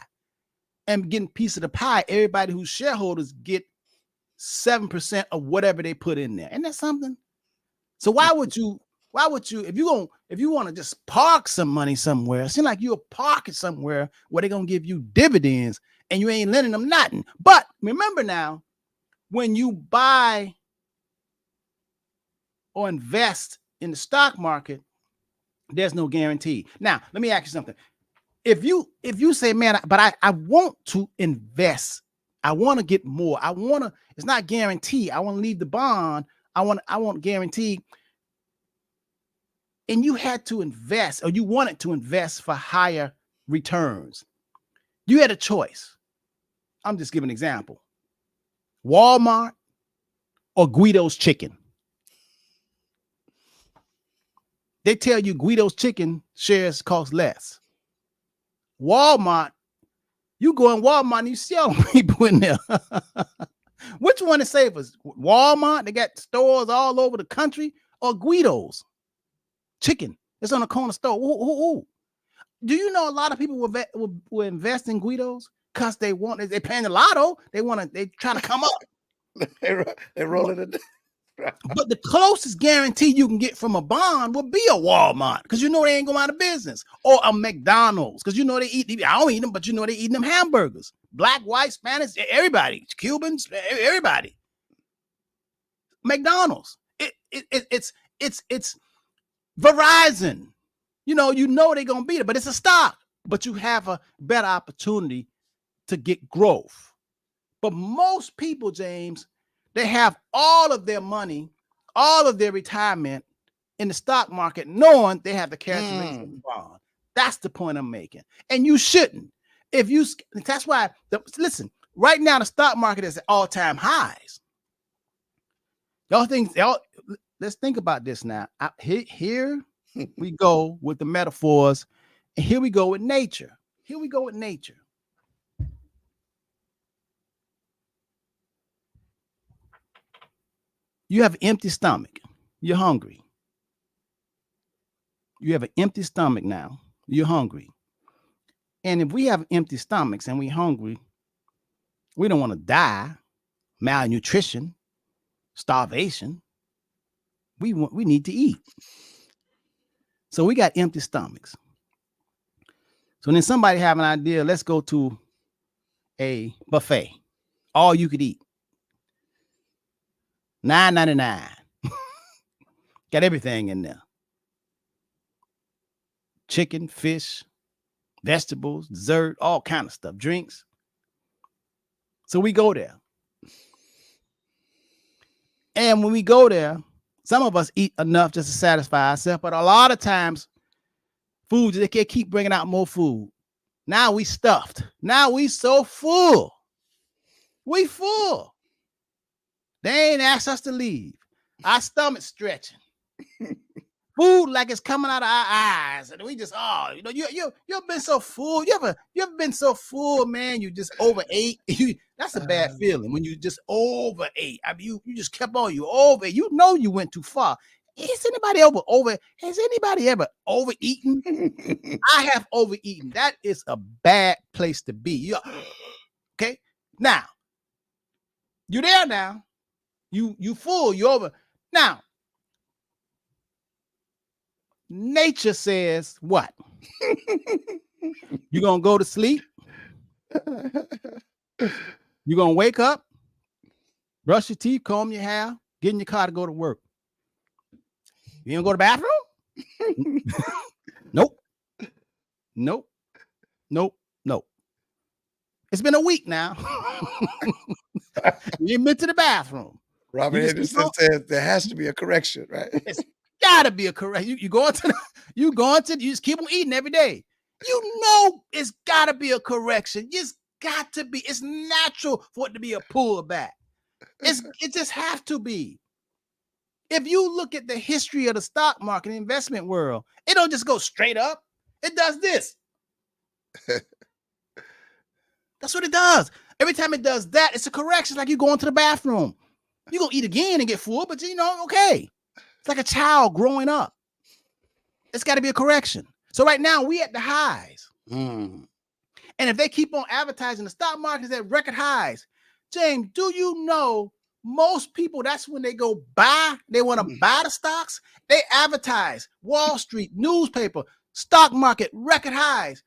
And getting a piece of the pie, everybody who's shareholders get 7% of whatever they put in there. Isn't that something? So why would you, if you want to just park some money somewhere, it seems like you'll park it somewhere where they're going to give you dividends and you ain't lending them nothing. But remember now, when you buy or invest in the stock market, there's no guarantee. Now, let me ask you something. If you say, man, but I want to invest, I want to get more. It's not guaranteed. I want to leave the bond. I want guaranteed. And you had to invest, or you wanted to invest for higher returns. You had a choice. I'm just giving an example. Walmart or Guido's Chicken. They tell you Guido's Chicken shares cost less. Walmart, you go in Walmart and you see all the people in there. Which one is safest? Walmart, they got stores all over the country, or Guido's Chicken? It's on a corner store. Ooh. Do you know a lot of people will invest in Guido's because they're paying the lotto. They try to come up. They're rolling it. But the closest guarantee you can get from a bond would be a Walmart, because you know they ain't going out of business, or a McDonald's, because you know I don't eat them, but you know they eating them hamburgers. Black, white, Spanish, everybody, Cubans, everybody. McDonald's. It's Verizon. You know they're gonna be there, but it's a stock. But you have a better opportunity to get growth. But most people, James, they have all of their money, all of their retirement in the stock market, knowing they have the characteristics of the bond. That's the point I'm making. And you shouldn't. That's why, listen, right now the stock market is at all-time highs. Let's think about this now. Here we go with the metaphors, and here we go with nature. You have an empty stomach. You're hungry. You have an empty stomach now. You're hungry. And if we have empty stomachs and we're hungry, we don't want to die, malnutrition, starvation. We need to eat. So we got empty stomachs. So then somebody have an idea, let's go to a buffet. All you could eat. $9.99. Got everything in there. Chicken, fish, vegetables, dessert, all kind of stuff, drinks. So we go there. And when we go there, some of us eat enough just to satisfy ourselves, but a lot of times food, they can't keep bringing out more food. Now we stuffed. Now we so full. We full. They ain't asked us to leave. Our stomach stretching. Food like it's coming out of our eyes, and we just you've been so full. You ever been so full, man? You just overate. That's a bad feeling when you just overate. I mean, you just kept on. You over. You know you went too far. Has anybody ever overeaten? I have overeaten. That is a bad place to be. Okay, now you there now. You full, you over. Now, nature says what? You're going to go to sleep. You're going to wake up, brush your teeth, comb your hair, get in your car to go to work. You don't go to the bathroom? Nope. No. It's been a week now. You ain't been to the bathroom. You Robert just keep Henderson on. said there has to be a correction, right? It's gotta be a correct. You go into you just keep on eating every day. You know it's gotta be a correction. It's got to be. It's natural for it to be a pullback. It just have to be. If you look at the history of the stock market investment world, it don't just go straight up. It does this. That's what it does. Every time it does that, it's a correction. It's like you going to the bathroom. You gonna eat again and get full, but okay. It's like a child growing up. It's got to be a correction. So right now we at the highs. Mm. And if they keep on advertising the stock market is at record highs, James, do you know most people that's when they go buy, they want to buy the stocks, they advertise Wall Street, newspaper, stock market, record highs.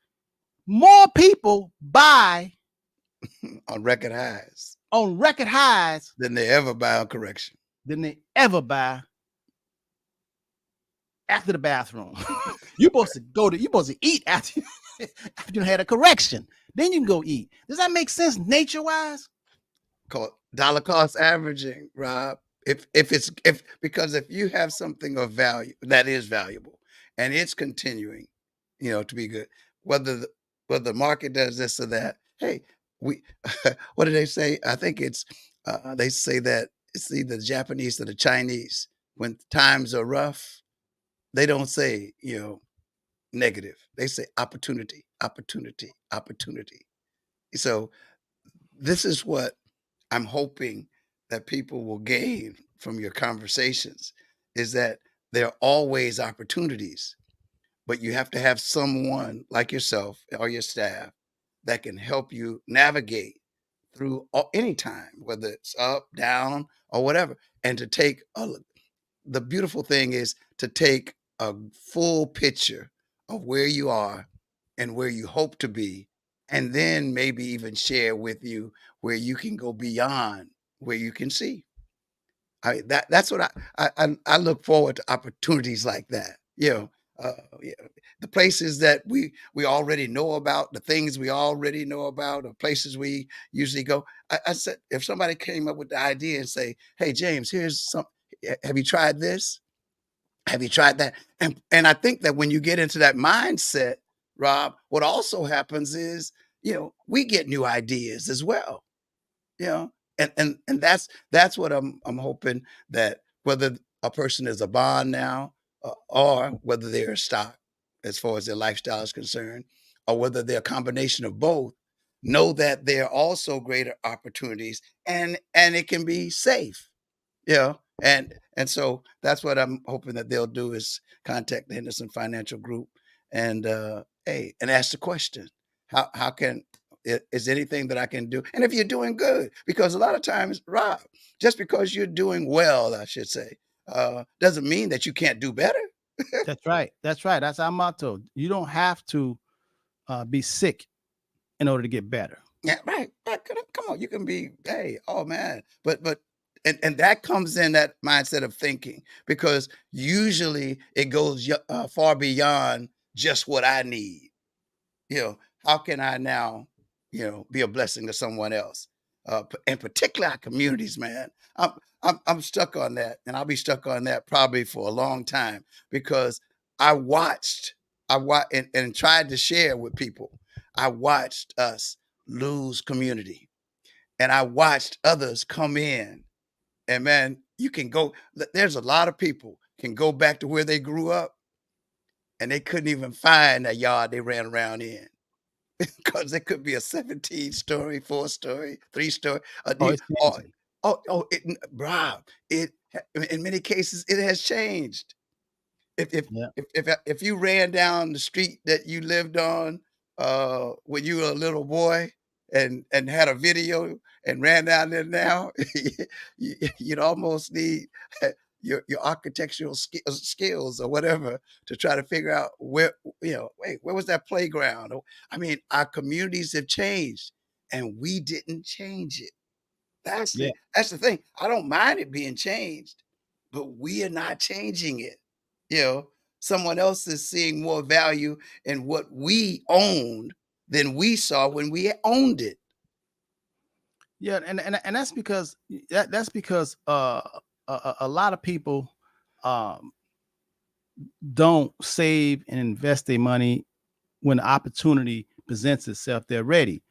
More people buy On record highs on record highs than they ever buy on correction. than they ever buy after the bathroom. You're supposed to eat after you had a correction. Then you can go eat. Does that make sense nature-wise? Called dollar cost averaging, Rob. Because if you have something of value that is valuable and it's continuing, to be good, whether the market does this or that, hey, we what do they say? I think it's they say that it's either the Japanese or the Chinese. When times are rough, they don't say, negative. They say opportunity, opportunity, opportunity. So this is what I'm hoping that people will gain from your conversations is that there are always opportunities, but you have to have someone like yourself or your staff that can help you navigate through any time, whether it's up, down, or whatever. And to take the beautiful thing is to take a full picture of where you are and where you hope to be, and then maybe even share with you where you can go beyond where you can see. That's what I look forward to opportunities like that. Yeah, the places that we already know about, the things we already know about, the places we usually go. I said, if somebody came up with the idea and say, "Hey, James, here's some. Have you tried this? Have you tried that?" And I think that when you get into that mindset, Rob, what also happens is, we get new ideas as well. You know, and that's what I'm hoping that whether a person is a bond now, or whether they're a stock, as far as their lifestyle is concerned, or whether they're a combination of both, know that there are also greater opportunities, and it can be safe. And so that's what I'm hoping that they'll do is contact the Henderson Financial Group and hey, and ask the question. How can is anything that I can do? And if you're doing good, because a lot of times, Rob, just because you're doing well, I should say, doesn't mean that you can't do better. That's right. That's right. That's our motto. You don't have to be sick in order to get better. Yeah, right. Right. Come on, you can be, hey, oh man. But and that comes in that mindset of thinking because usually it goes far beyond just what I need. How can I now, be a blessing to someone else? And particularly our communities, man. I'm stuck on that, and I'll be stuck on that probably for a long time because I watched, and tried to share with people. I watched us lose community, and I watched others come in. And man, you can go. There's a lot of people can go back to where they grew up, and they couldn't even find that yard they ran around in. Because it could be a 17-story, 4-story, 3-story, Oh, it's or changing. Rob, in many cases, it has changed. If if Yeah. if you ran down the street that you lived on, when you were a little boy and had a video and ran down there now, you'd almost need your architectural skills or whatever to try to figure out where, wait, where was that playground? I mean, our communities have changed and we didn't change it. Yeah. That's the thing. I don't mind it being changed, but we are not changing it. You know, Someone else is seeing more value in what we owned than we saw when we owned it. Yeah, and that's because that's because a lot of people um don't save and invest their money when the opportunity presents itself. They're ready.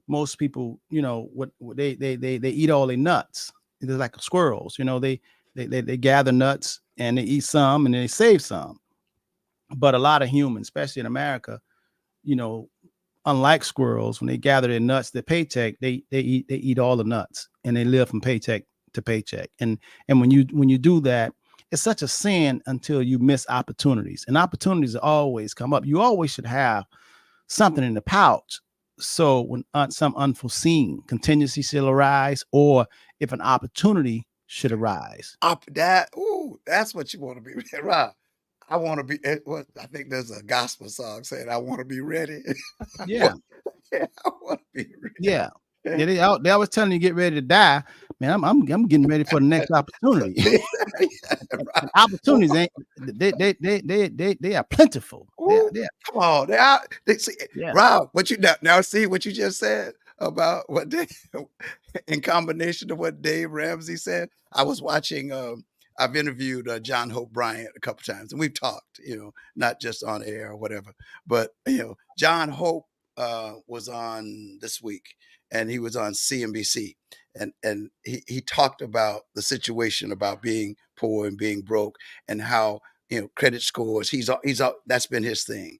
Most people, what they eat all their nuts. They're like squirrels, they gather nuts and they eat some and they save some. But a lot of humans, especially in America, you know, unlike squirrels, when they gather their nuts, their paycheck, they eat all the nuts and they live from paycheck to paycheck. And when you do that, it's such a sin until you miss opportunities. And opportunities always come up. You always should have something in the pouch. So when some unforeseen contingency should arise, or if an opportunity should arise. Up that, ooh, that's what you want to be, Rob. I want to be. What I think there's a gospel song saying, "I want to be ready." Yeah. Yeah, I want to be ready. Yeah. Yeah, they always telling you get ready to die. Man, I'm getting ready for the next opportunity. Yeah, And right. opportunities ain't they are plentiful. Ooh, They're come on. They see, yeah. Rob, what you now see what you just said about what they in combination to what Dave Ramsey said. I was watching I've interviewed John Hope Bryant a couple times and we've talked, not just on air or whatever. But John Hope was on this week and he was on CNBC and he talked about the situation about being poor and being broke and how credit scores. That's been his thing.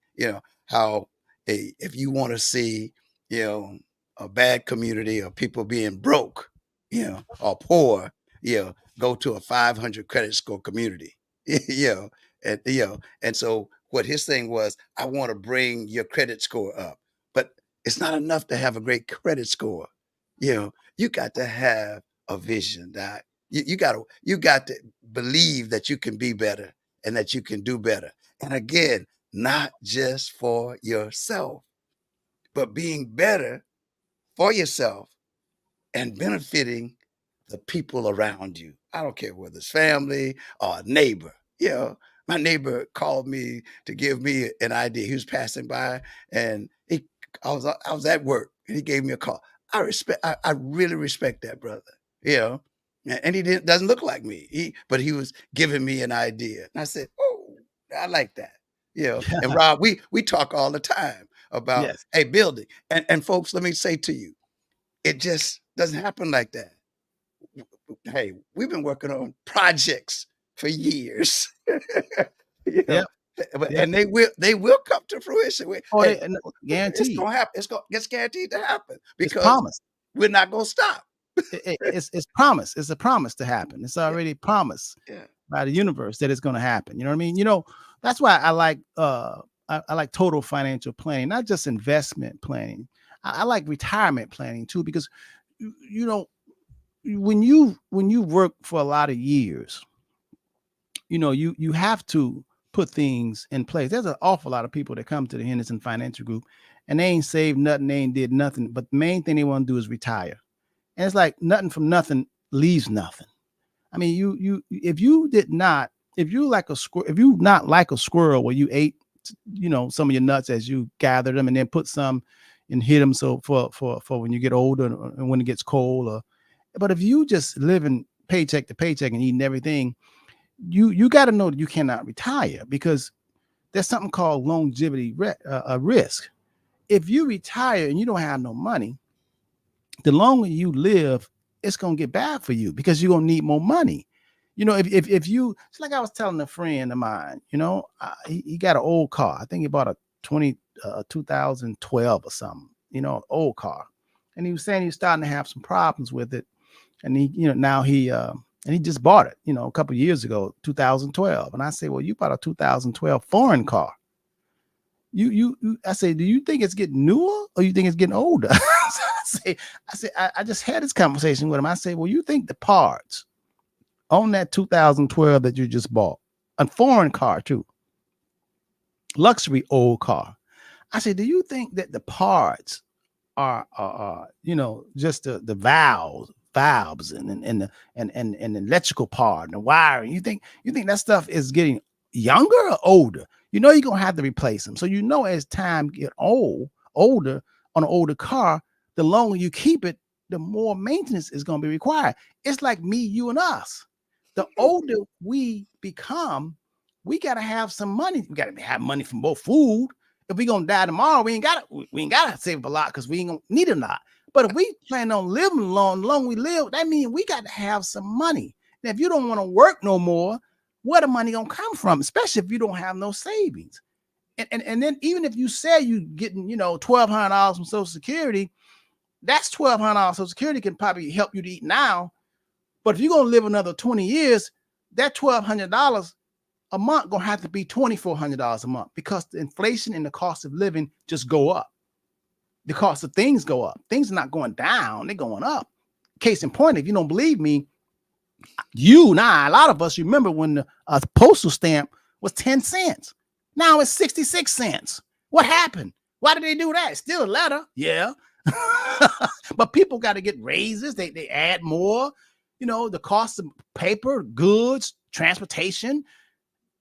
How if you want to see you know a bad community of people being broke, or poor, go to a 500 credit score community. And so what his thing was, I want to bring your credit score up, but it's not enough to have a great credit score. You got to have a vision, Doc. You got to believe that you can be better and that you can do better. And again, not just for yourself, but being better for yourself and benefiting the people around you. I don't care whether it's family or a neighbor. My neighbor called me to give me an idea. He was passing by and I was at work and he gave me a call. I really respect that brother. You know, and he doesn't look like me. But he was giving me an idea. And I said, "Oh, I like that." And Rob, we talk all the time about Yes. building. And folks, let me say to you, it just doesn't happen like that. Hey, we've been working on projects for years. you know, Yep. Yep. and they will come to fruition. Oh, Hey, it's guaranteed. gonna happen. It's guaranteed to happen It's because promised. we're not gonna stop. It's promised. It's a promise to happen. It's Yeah, already promised yeah. by the universe that it's going to happen. You know what I mean? That's why I like I like total financial planning, not just investment planning. I like retirement planning too, because you know when you work for a lot of years, you have to put things in place. There's an awful lot of people that come to the Henderson Financial Group and they ain't saved nothing, they ain't did nothing, but the main thing they want to do is retire. And it's like nothing from nothing leaves nothing. I mean, if you did not, if you like a squirrel, if you not like a squirrel where you ate, some of your nuts as you gathered them and then put some and hid them so for when you get older and when it gets cold. But if you just living paycheck to paycheck and eating everything, you got to know that you cannot retire because there's something called longevity risk. If you retire and you don't have no money, the longer you live, it's gonna get bad for you because you're gonna need more money. If you, it's like I was telling a friend of mine, he got an old car. I think he bought a 2012 or something, old car, and he was saying he was starting to have some problems with it, and now and he just bought it, a couple of years ago, 2012, and I say, well, you bought a 2012 foreign car. I say, do you think it's getting newer or you think it's getting older? I just had this conversation with him. I say, well, you think the parts on that 2012 that you just bought, a foreign car too, luxury old car. I said, do you think that the parts are just the valves and the electrical part and the wiring? You think that stuff is getting younger or older? You're gonna have to replace them. So as time get older on an older car, the longer you keep it, the more maintenance is going to be required. It's like me, you, and us. The older we become, we got to have some money. We got to have money from both food. If we gonna die tomorrow, we ain't gotta save a lot because we ain't gonna need a lot. But if we plan on living long we live, that means we got to have some money. And if you don't want to work no more, where the money gonna come from? Especially if you don't have no savings. And then even if you say you getting $1,200 from Social Security, that's $1,200 Social Security can probably help you to eat now. But if you're gonna live another 20 years, that $1,200 a month gonna have to be $2,400 a month because the inflation and the cost of living just go up. The cost of things go up. Things are not going down, they're going up. Case in point, if you don't believe me, you and I, a lot of us remember when the postal stamp was 10 cents. Now it's 66 cents. What happened? Why did they do that? It's still a letter, yeah. But people got to get raises. They add more. The cost of paper, goods, transportation,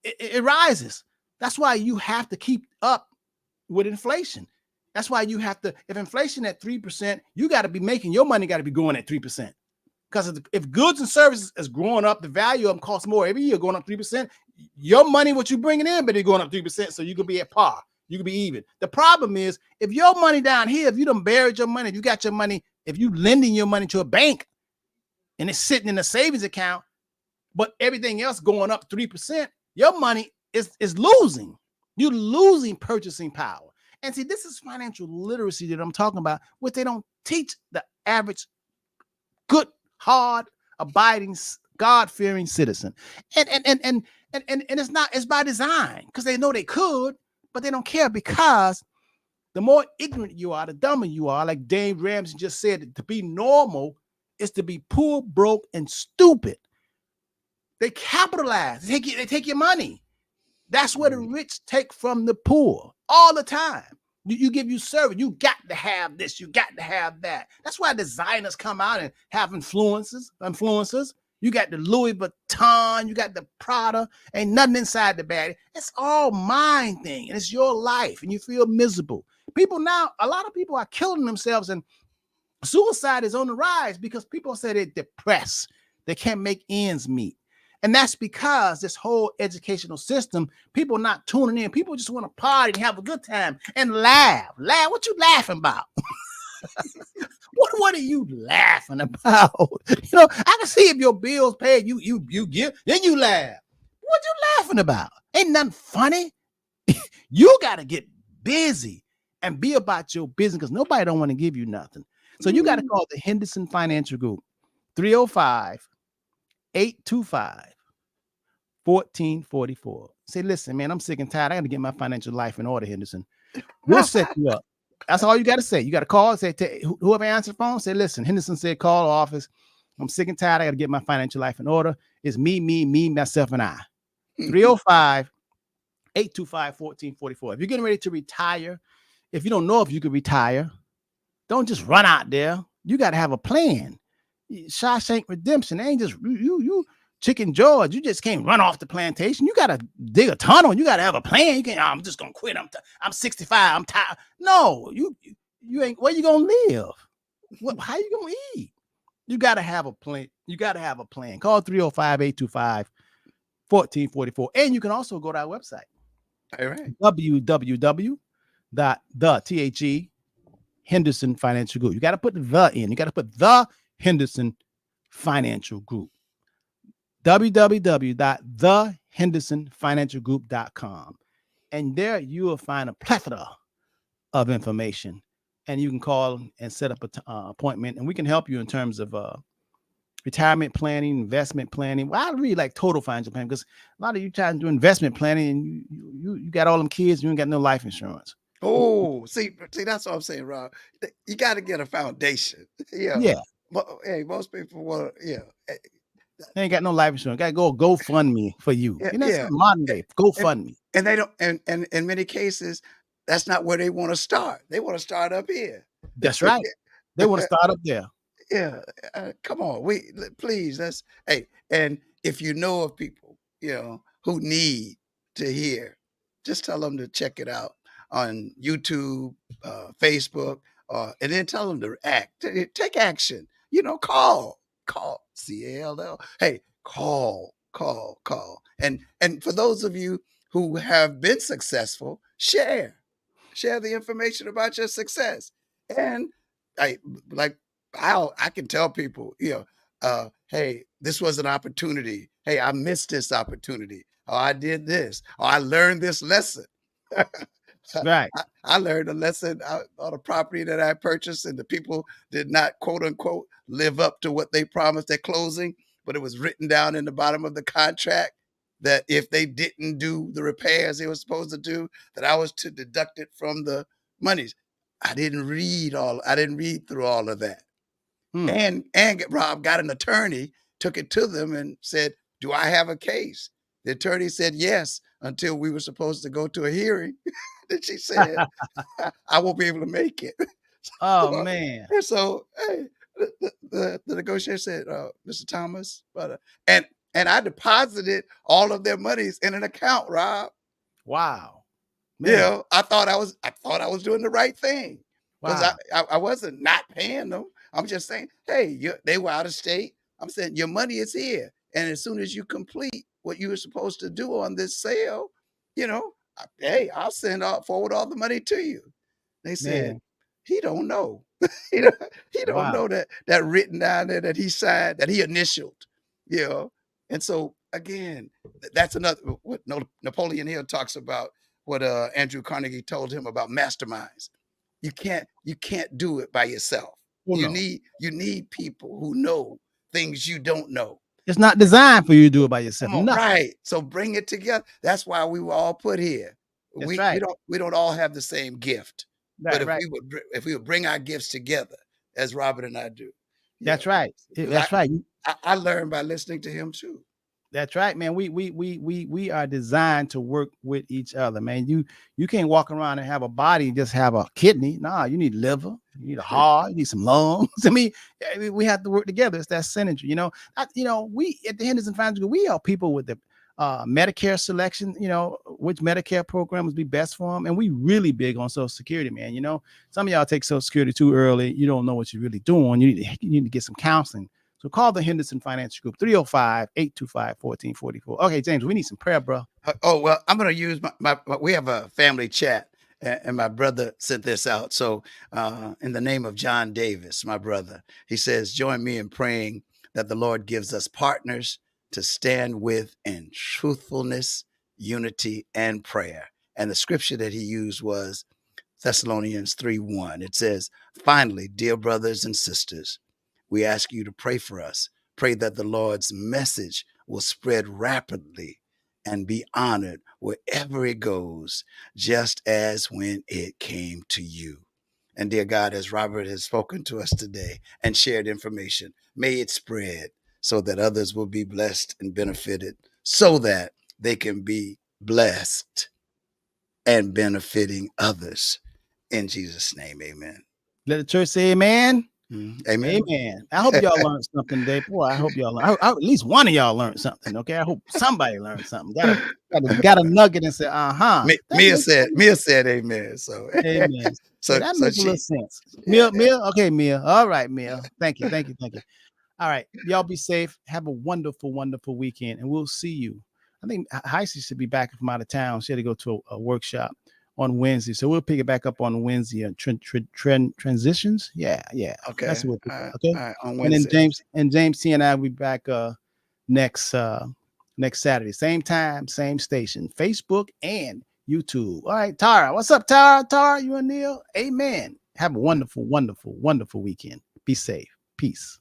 it rises. That's why you have to keep up with inflation. That's why you have to, if inflation at 3%, you got to be making your money got to be growing at 3%. Because if goods and services is growing up, the value of them costs more every year, going up 3%. Your money, what you bringing in, but it's going up 3%, so you can be at par. You can be even. The problem is, if your money down here, if you done buried your money, if you got your money, if you lending your money to a bank and it's sitting in a savings account, but everything else going up 3%, your money is losing. You're losing purchasing power. And see, this is financial literacy that I'm talking about, which they don't teach the average good, hard, abiding, God-fearing citizen. And it's by design, because they know they could, but they don't care, because the more ignorant you are, the dumber you are. Like Dave Ramsey just said, to be normal is to be poor, broke, and stupid. They capitalize. They take your money. That's where the rich take from the poor all the time. You give you service. You got to have this. You got to have that. That's why designers come out and have influencers. You got the Louis Vuitton. You got the Prada. Ain't nothing inside the bag. It's all mine thing, and it's your life, and you feel miserable. People now, a lot of people are killing themselves, and suicide is on the rise because people say they're depressed. They can't make ends meet. And that's because this whole educational system, people not tuning in. People just want to party and have a good time and laugh. What you laughing about? What are you laughing about? I can see if your bills paid, you give, then you laugh. What you laughing about? Ain't nothing funny. You got to get busy and be about your business, because nobody don't want to give you nothing. So you got to call the Henderson Financial Group, 305-825-1444. Say, listen, man, I'm sick and tired. I got to get my financial life in order, Henderson. We'll set you up. That's all you got to say. You got to call and say, whoever answers the phone, say, listen, Henderson said, call the office. I'm sick and tired. I got to get my financial life in order. It's me, myself, and I. 305-825-1444. If you're getting ready to retire, if you don't know if you could retire, don't just run out there. You got to have a plan. Shawshank Redemption ain't just you Chicken George. You just can't run off the plantation. You got to dig a tunnel. You got to have a plan. You can't, I'm just going to quit. I'm 65. I'm tired. No, you ain't. Where you going to live? How you going to eat? You got to have a plan. Call 305-825-1444. And you can also go to our website. All right. www.the Henderson Financial Group. You got to put the in. You got to put the Henderson Financial Group. www.thehendersonfinancialgroup.com. And there you will find a plethora of information. And you can call and set up an appointment, and we can help you in terms of retirement planning, investment planning. Well, I really like total financial planning, because a lot of you trying to do investment planning and you got all them kids, you ain't got no life insurance. Oh, see, that's what I'm saying, Rob. You got to get a foundation. Yeah. But, hey, most people want, they ain't got no life insurance. Got to go GoFundMe for you. Yeah, And that's modern day GoFundMe. And they don't, and in many cases, that's not where they want to start. They want to start up here. That's right. They want to start up there. Yeah, come on, please. And if you know of people, who need to hear, just tell them to check it out on YouTube, Facebook, and then tell them to act. Take action. You know, call CALL. Hey, call. And for those of you who have been successful, share the information about your success. And I like I can tell people, hey, this was an opportunity. Hey, I missed this opportunity. Oh, I did this. Oh, I learned this lesson. Right. I learned a lesson on a property that I purchased, and the people did not, quote unquote, live up to what they promised at closing. But it was written down in the bottom of the contract that if they didn't do the repairs they were supposed to do, that I was to deduct it from the monies. I didn't read through all of that. Hmm. And Rob got an attorney, took it to them and said, do I have a case? The attorney said yes, until we were supposed to go to a hearing. And she said, I won't be able to make it. Oh man. And so, hey, the negotiator said, Mr. Thomas, and I deposited all of their monies in an account, Rob. Wow. You Man. know, I thought I was doing the right thing, because Wow. I wasn't not paying them. I'm just saying, hey, they were out of state. I'm saying your money is here, and as soon as you complete what you were supposed to do on this sale, hey, I'll forward all the money to you. They said, Man. he don't know. he don't, he don't Wow. know that written down there that he signed, that he initialed, you know. And so again, that's another what Napoleon Hill talks about, what Andrew Carnegie told him about masterminds. You can't do it by yourself. Well, You no. need people who know things you don't know. It's not designed for you to do it by yourself. Come on, Nothing. right. So bring it together. That's why we were all put here. That's We we right. don't we don't all have the same gift. But Right, right. if we would bring our gifts together, as Robert and I do, yeah, That's right. because That's right. I learned by listening to him too. That's right, man. We are designed to work with each other, man. You can't walk around and have a body and just have a kidney. Nah, you need liver, you need a heart, you need some lungs. I mean, we have to work together. It's that synergy, we at the Henderson Financial Group, we help people with the Medicare selection, which Medicare programs be best for them. And we really big on Social Security, man. Some of y'all take Social Security too early. You don't know what you're really doing. You need to get some counseling. So call the Henderson Financial Group, 305-825-1444. Okay, James, we need some prayer, bro. Oh, well, I'm going to use we have a family chat, and my brother sent this out. So in the name of John Davis, my brother, he says, join me in praying that the Lord gives us partners to stand with in truthfulness, unity, and prayer. And the scripture that he used was Thessalonians 3:1. It says, finally, dear brothers and sisters, we ask you to pray for us. Pray that the Lord's message will spread rapidly and be honored wherever it goes, just as when it came to you. And dear God, as Robert has spoken to us today and shared information, may it spread so that others will be blessed and benefited, so that they can be blessed and benefiting others. In Jesus' name, amen. Let the church say amen. Amen. Amen. I hope y'all learned something today. Boy, I hope y'all learned. At least one of y'all learned something. Okay. I hope somebody learned something. Got a nugget and said, Mia said amen. So amen. so That so makes a little she sense. Mia. Okay, Mia. All right, Mia. Thank you. All right. Y'all be safe. Have a wonderful, wonderful weekend. And we'll see you. I think Heisey should be back from out of town. She had to go to a workshop on Wednesday. So we'll pick it back up on Wednesday. Transitions. Yeah. okay. That's what. All Okay. right, on And then Wednesday. James T and I will be back next Saturday. Same time, same station. Facebook and YouTube. All right, Tara. What's up, Tara? Tara, you and Neil? Amen. Have a wonderful, wonderful, wonderful weekend. Be safe. Peace.